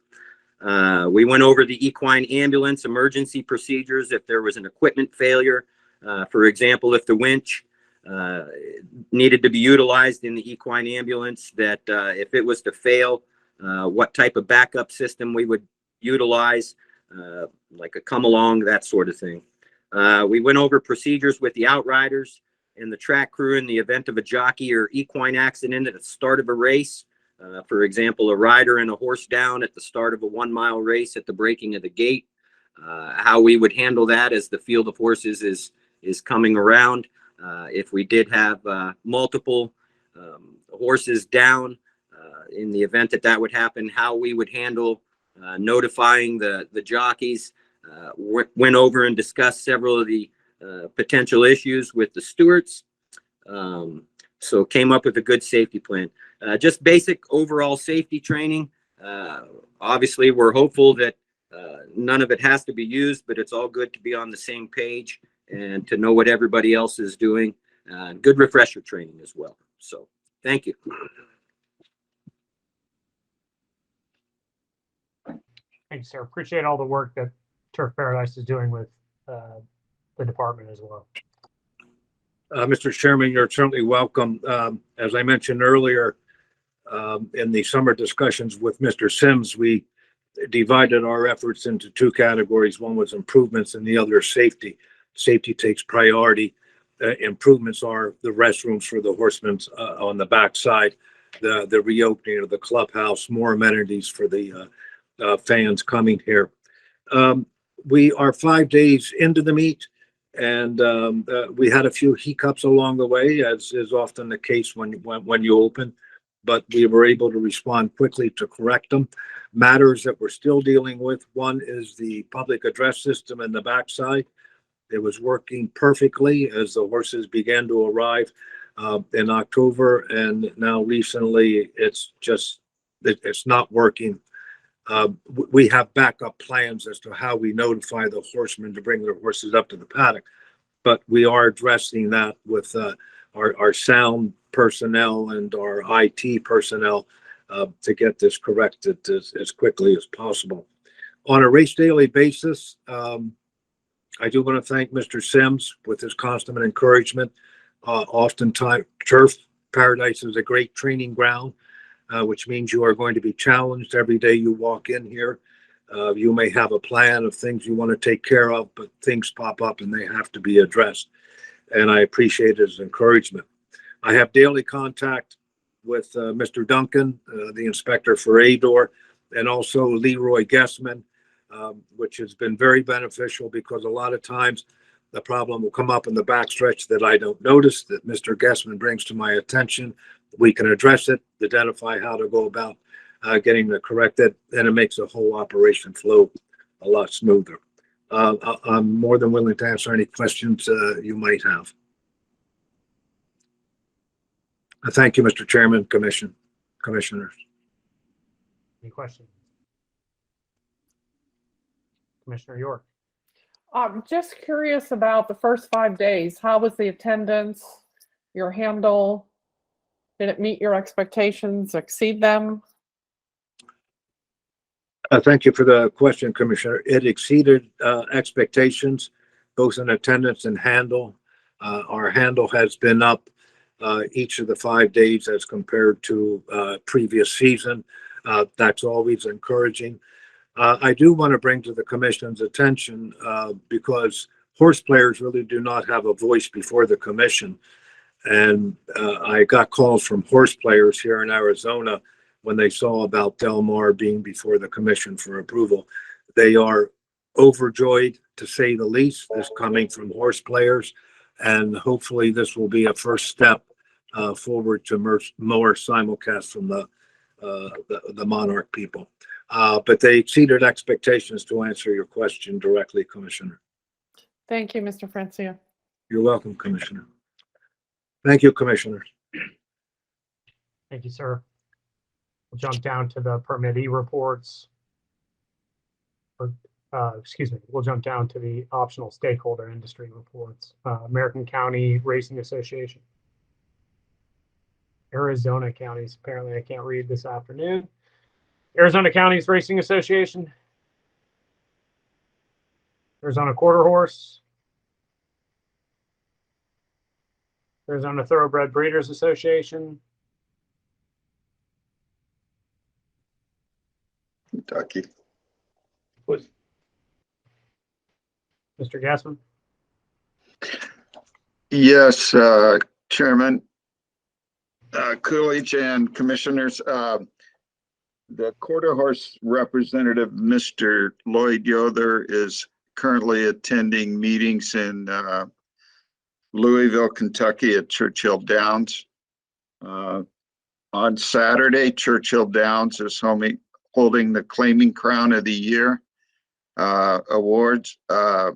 We went over the equine ambulance emergency procedures if there was an equipment failure. For example, if the winch needed to be utilized in the equine ambulance, that if it was to fail, what type of backup system we would utilize, like a come along, that sort of thing. We went over procedures with the outriders and the track crew in the event of a jockey or equine accident at the start of a race. For example, a rider and a horse down at the start of a 1 mile race at the breaking of the gate. How we would handle that as the field of horses is coming around. If we did have multiple horses down, in the event that that would happen, how we would handle notifying the jockeys. Went over and discussed several of the potential issues with the stewards. So came up with a good safety plan. Just basic overall safety training. Obviously, we're hopeful that none of it has to be used, but it's all good to be on the same page and to know what everybody else is doing. Good refresher training as well. So thank you. Thanks, sir. Appreciate all the work that Turf Paradise is doing with the department as well. Mr. Chairman, you're certainly welcome. As I mentioned earlier, in the summer discussions with Mr. Sims, we divided our efforts into two categories. One was improvements and the other safety. Safety takes priority. Improvements are the restrooms for the horsemen on the backside, the reopening of the clubhouse, more amenities for the fans coming here. We are 5 days into the meet, and we had a few hiccups along the way, as is often the case when you open, but we were able to respond quickly to correct them. Matters that we're still dealing with, one is the public address system in the backside. It was working perfectly as the horses began to arrive in October, and now recently it's not working. We have backup plans as to how we notify the horsemen to bring their horses up to the paddock, but we are addressing that with our sound personnel and our IT personnel to get this corrected as quickly as possible. On a race daily basis, I do want to thank Mr. Sims with his constant encouragement. Oftentimes, Turf Paradise is a great training ground, which means you are going to be challenged every day you walk in here. You may have a plan of things you want to take care of, but things pop up and they have to be addressed. And I appreciate his encouragement. I have daily contact with Mr. Duncan, the inspector for ADOR, and also Leroy Guessman, which has been very beneficial because a lot of times the problem will come up in the backstretch that I don't notice, that Mr. Guessman brings to my attention. We can address it, identify how to go about getting it corrected, and it makes the whole operation flow a lot smoother. I'm more than willing to answer any questions you might have. Thank you, Mr. Chairman, Commissioners. Any questions? Commissioner York. I'm just curious about the first 5 days. How was the attendance, your handle? Did it meet your expectations, exceed them? Thank you for the question, Commissioner. It exceeded expectations, both in attendance and handle. Our handle has been up each of the 5 days as compared to previous season. That's always encouraging. I do want to bring to the Commission's attention because horse players really do not have a voice before the Commission. And I got calls from horse players here in Arizona when they saw about Del Mar being before the Commission for approval. They are overjoyed, to say the least, this coming from horse players. And hopefully this will be a first step forward to more simulcasts from the Monarch people. But they exceeded expectations, to answer your question directly, Commissioner. Thank you, Mr. Francia. You're welcome, Commissioner. Thank you, Commissioners. Thank you, sir. We'll jump down to the permittee reports. We'll jump down to the optional stakeholder industry reports. American County Racing Association. Arizona Counties, apparently I can't read this afternoon. Arizona Counties Racing Association. Arizona Quarter Horse. Arizona Thoroughbred Breeders Association. Kentucky. Mr. Gassman. Yes, Chairman Coolidge and Commissioners. The quarter horse representative, Mr. Lloyd Yoder, is currently attending meetings in Louisville, Kentucky at Churchill Downs. On Saturday, Churchill Downs is holding the Claiming Crown of the Year awards or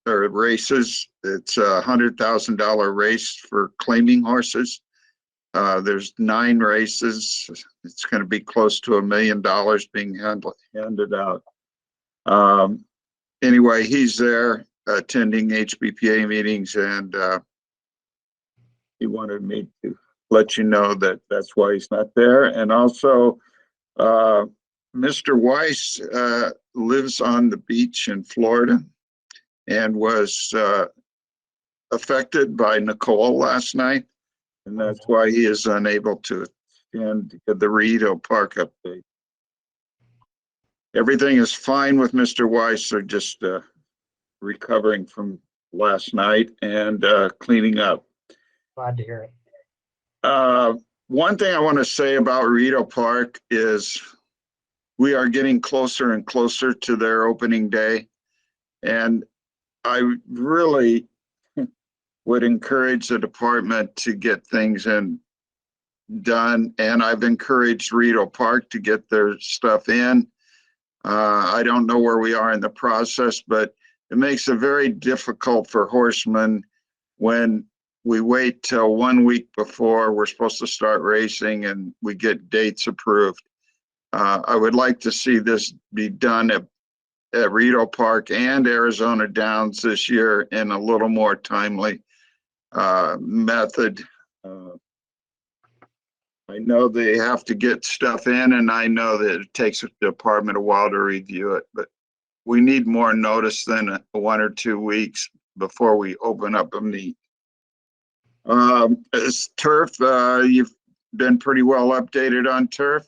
races. It's a $100,000 race for claiming horses. There's 9 races. It's going to be close to $1 million being handed out. Anyway, he's there attending HBPA meetings, and he wanted me to let you know that that's why he's not there. And also, Mr. Weiss lives on the beach in Florida and was affected by Nicole last night. And that's why he is unable to attend the Rito Park update. Everything is fine with Mr. Weiss. They're just recovering from last night and cleaning up. Glad to hear it. One thing I want to say about Rito Park is we are getting closer and closer to their opening day. And I really would encourage the department to get things done. And I've encouraged Rito Park to get their stuff in. I don't know where we are in the process, but it makes it very difficult for horsemen when we wait till 1 week before we're supposed to start racing and we get dates approved. I would like to see this be done at Rito Park and Arizona Downs this year in a little more timely method. I know they have to get stuff in, and I know that it takes the department a while to review it, but we need more notice than 1 or 2 weeks before we open up a meet. As turf, you've been pretty well updated on turf.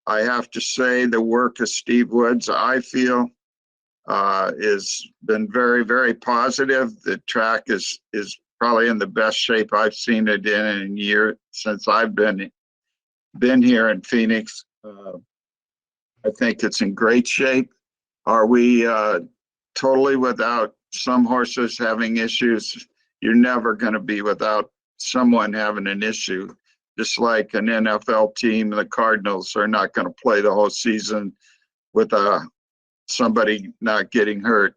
I have to say the work of Steve Woods, I feel, has been very, very positive. The track is probably in the best shape I've seen it in a year since I've been here in Phoenix. I think it's in great shape. Are we totally without some horses having issues? You're never going to be without someone having an issue. Just like an NFL team, the Cardinals are not going to play the whole season with somebody not getting hurt.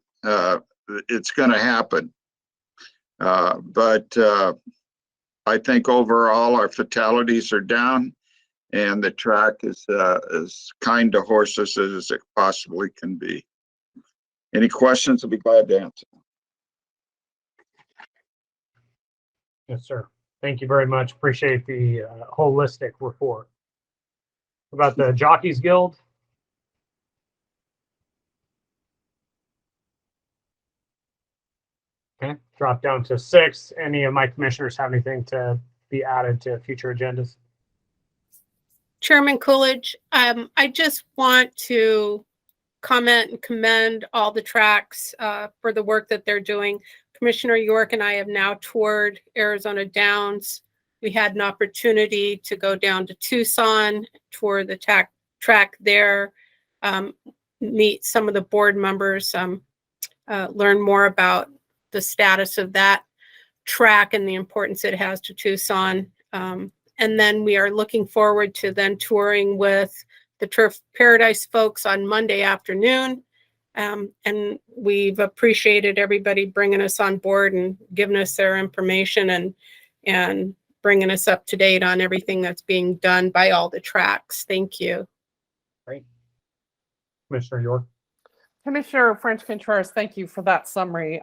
It's going to happen. But I think overall our fatalities are down, and the track is as kind to horses as it possibly can be. Any questions? I'll be glad to answer. Yes, sir. Thank you very much. Appreciate the holistic report. About the Jockeys Guild. Okay, drop down to 6. Any of my commissioners have anything to be added to future agendas? Chairman Coolidge, I just want to comment and commend all the tracks for the work that they're doing. Commissioner York and I have now toured Arizona Downs. We had an opportunity to go down to Tucson, tour the track there, meet some of the board members, learn more about the status of that track and the importance it has to Tucson. And then we are looking forward to then touring with the Turf Paradise folks on Monday afternoon. And we've appreciated everybody bringing us on board and giving us their information and bringing us up to date on everything that's being done by all the tracks. Thank you. Great. Commissioner York. Commissioner French-Contreras, thank you for that summary.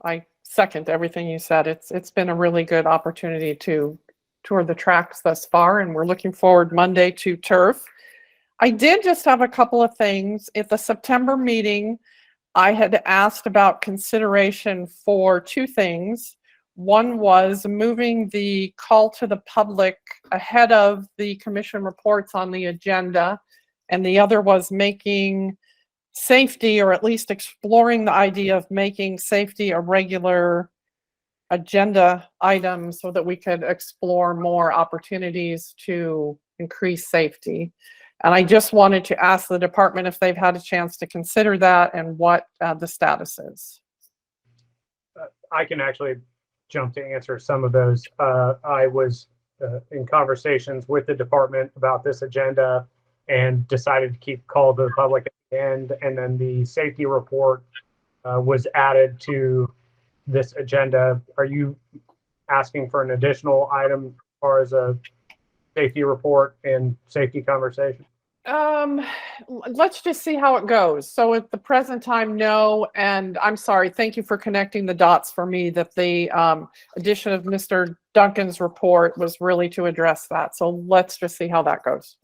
I second everything you said. It's been a really good opportunity to tour the tracks thus far, and we're looking forward Monday to turf. I did just have a couple of things. At the September meeting, I had asked about consideration for 2 things. One was moving the call to the public ahead of the commission reports on the agenda, and the other was making safety, or at least exploring the idea of making safety a regular agenda item so that we could explore more opportunities to increase safety. And I just wanted to ask the department if they've had a chance to consider that and what the status is. I can actually jump to answer some of those. I was in conversations with the department about this agenda and decided to keep call to the public at the end. And then the safety report was added to this agenda. Are you asking for an additional item as far as a safety report and safety conversation? Let's just see how it goes. So at the present time, no. And I'm sorry, thank you for connecting the dots for me that the addition of Mr. Duncan's report was really to address that. So let's just see how that goes.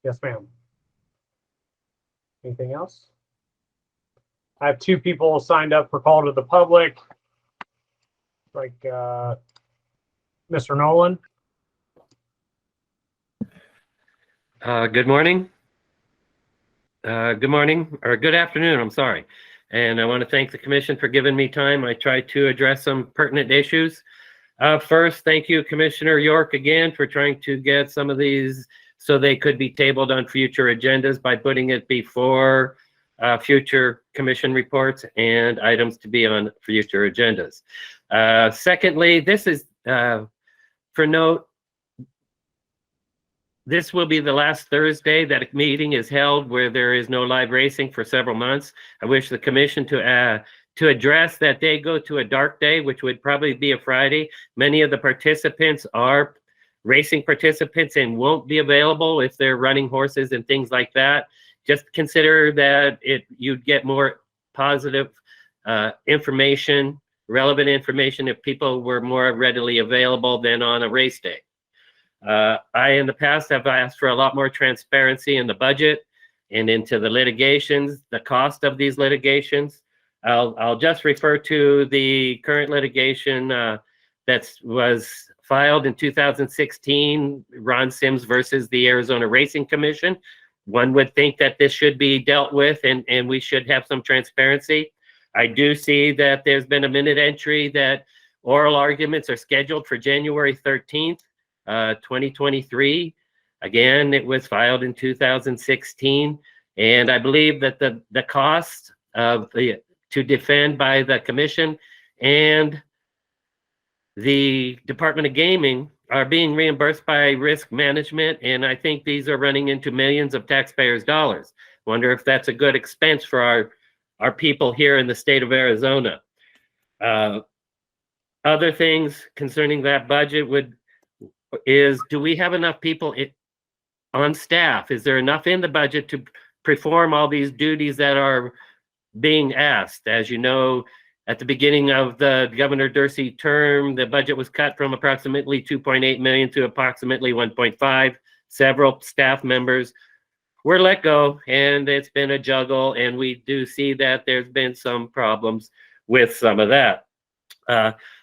Yes, ma'am. Anything else? I have 2 people signed up for call to the public. Like Mr. Nolan. Good morning. Good morning, or good afternoon, I'm sorry. And I want to thank the commission for giving me time. I tried to address some pertinent issues. First, thank you, Commissioner York, again, for trying to get some of these so they could be tabled on future agendas by putting it before future commission reports and items to be on future agendas. Secondly, this is for note, this will be the last Thursday that a meeting is held where there is no live racing for several months. I wish the commission to address that they go to a dark day, which would probably be a Friday. Many of the participants are racing participants and won't be available if they're running horses and things like that. Just consider that you'd get more positive information, relevant information if people were more readily available than on a race day. I, in the past, have asked for a lot more transparency in the budget and into the litigations, the cost of these litigations. I'll just refer to the current litigation that was filed in 2016, Ron Sims versus the Arizona Racing Commission. one would think that this should be dealt with and we should have some transparency. I do see that there's been a minute entry that oral arguments are scheduled for January 13th, 2023. Again, it was filed in 2016. And I believe that the cost of to defend by the commission and the Department of Gaming are being reimbursed by risk management, and I think these are running into millions of taxpayers' dollars. Wonder if that's a good expense for our people here in the state of Arizona. Other things concerning that budget is, do we have enough people on staff? Is there enough in the budget to perform all these duties that are being asked? As you know, at the beginning of the Governor Dursey term, the budget was cut from approximately 2.8 million to approximately 1.5. Several staff members were let go, and it's been a juggle, and we do see that there's been some problems with some of that.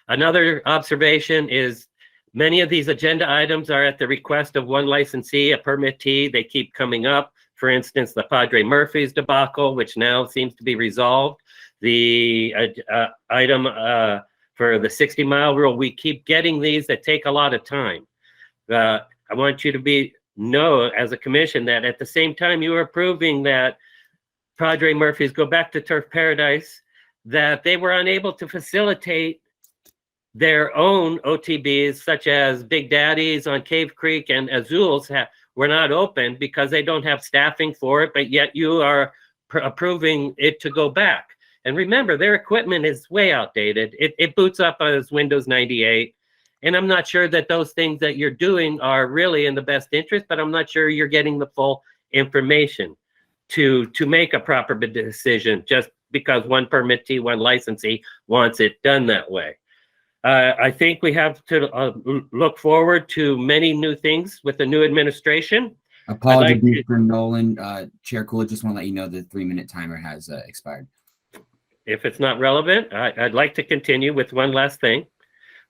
Another observation is many of these agenda items are at the request of one licensee, a permittee. They keep coming up. For instance, the Padre Murphy's debacle, which now seems to be resolved. The item for the 60-mile rule, we keep getting these that take a lot of time. I want you to know as a commission that at the same time you are approving that Padre Murphy's go back to Turf Paradise, that they were unable to facilitate their own OTBs, such as Big Daddy's on Cave Creek and Azul's were not open because they don't have staffing for it, but yet you are approving it to go back. And remember, their equipment is way outdated. It boots up as Windows 98. And I'm not sure that those things that you're doing are really in the best interest, but I'm not sure you're getting the full information to make a proper decision just because one permittee, one licensee wants it done that way. I think we have to look forward to many new things with the new administration. Apologies for Nolan. Chair Coolidge, just want to let you know the 3-minute timer has expired. If it's not relevant, I'd like to continue with one last thing.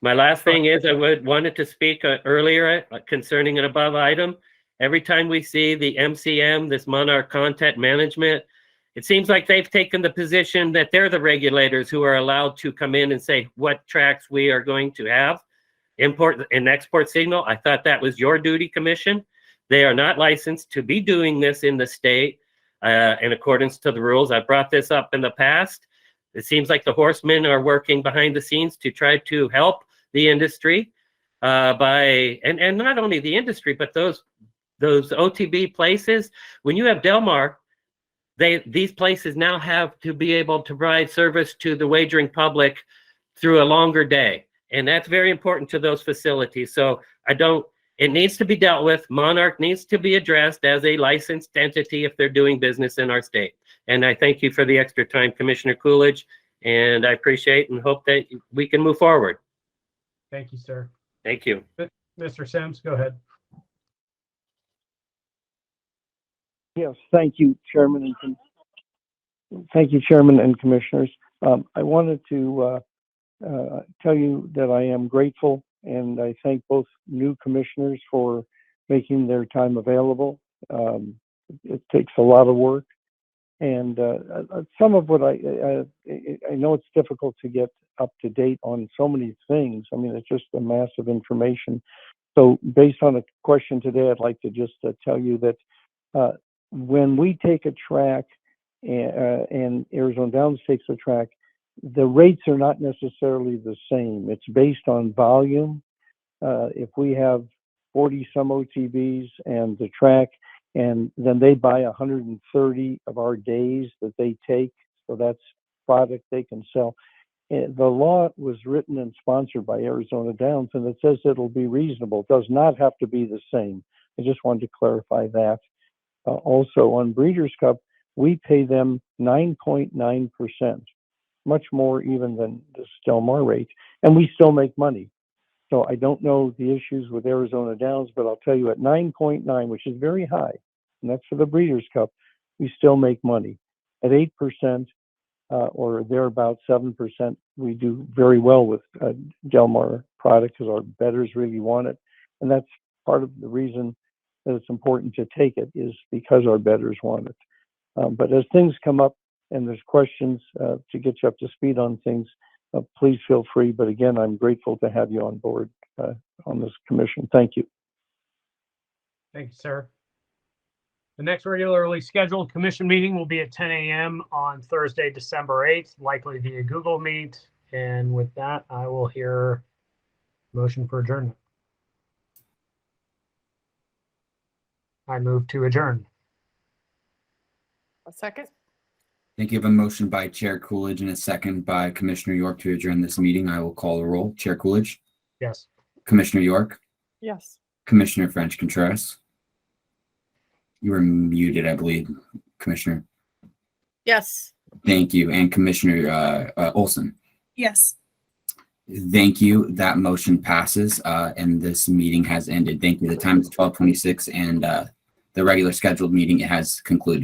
My last thing is I wanted to speak earlier concerning an above item. Every time we see the MCM, this Monarch Content Management, it seems like they've taken the position that they're the regulators who are allowed to come in and say what tracks we are going to have, import and export signal. I thought that was your duty, Commission. They are not licensed to be doing this in the state in accordance to the rules. I brought this up in the past. It seems like the horsemen are working behind the scenes to try to help the industry and not only the industry, but those OTB places. When you have Del Mar, these places now have to be able to provide service to the wagering public through a longer day. And that's very important to those facilities. So it needs to be dealt with. Monarch needs to be addressed as a licensed entity if they're doing business in our state. And I thank you for the extra time, Commissioner Coolidge, and I appreciate and hope that we can move forward. Thank you, sir. Thank you. Mr. Sims, go ahead. Yes, thank you, Chairman and Commissioners. I wanted to tell you that I am grateful, and I thank both new commissioners for making their time available. It takes a lot of work, and some of what I know it's difficult to get up to date on so many things. I mean, it's just a mass of information. So based on a question today, I'd like to just tell you that when we take a track and Arizona Downs takes a track, the rates are not necessarily the same. It's based on volume. If we have 40 some OTBs and the track, and then they buy 130 of our days that they take, so that's product they can sell. The law was written and sponsored by Arizona Downs, and it says it'll be reasonable. It does not have to be the same. I just wanted to clarify that. Also, on Breeders' Cup, we pay them 9.9%, much more even than the Del Mar rate, and we still make money. So I don't know the issues with Arizona Downs, but I'll tell you at 9.9, which is very high, and that's for the Breeders' Cup, we still make money. At 8%, or thereabout 7%, we do very well with Del Mar product because our bettors really want it. And that's part of the reason that it's important to take it is because our bettors want it. But as things come up and there's questions to get you up to speed on things, please feel free. But again, I'm grateful to have you on board on this commission. Thank you. Thank you, sir. The next regularly scheduled commission meeting will be at 10 a.m. on Thursday, December 8th, likely via Google Meet. And with that, I will hear motion for adjournment. I move to adjourn. A second? Thank you. I have a motion by Chair Coolidge and a second by Commissioner York to adjourn this meeting. I will call the roll. Chair Coolidge? Yes. Commissioner York? Yes. Commissioner French Contreras? You were muted, I believe, Commissioner. Yes. Thank you. And Commissioner Olson? Yes. Thank you. That motion passes and this meeting has ended. Thank you. The time is 12:26 and the regular scheduled meeting has concluded.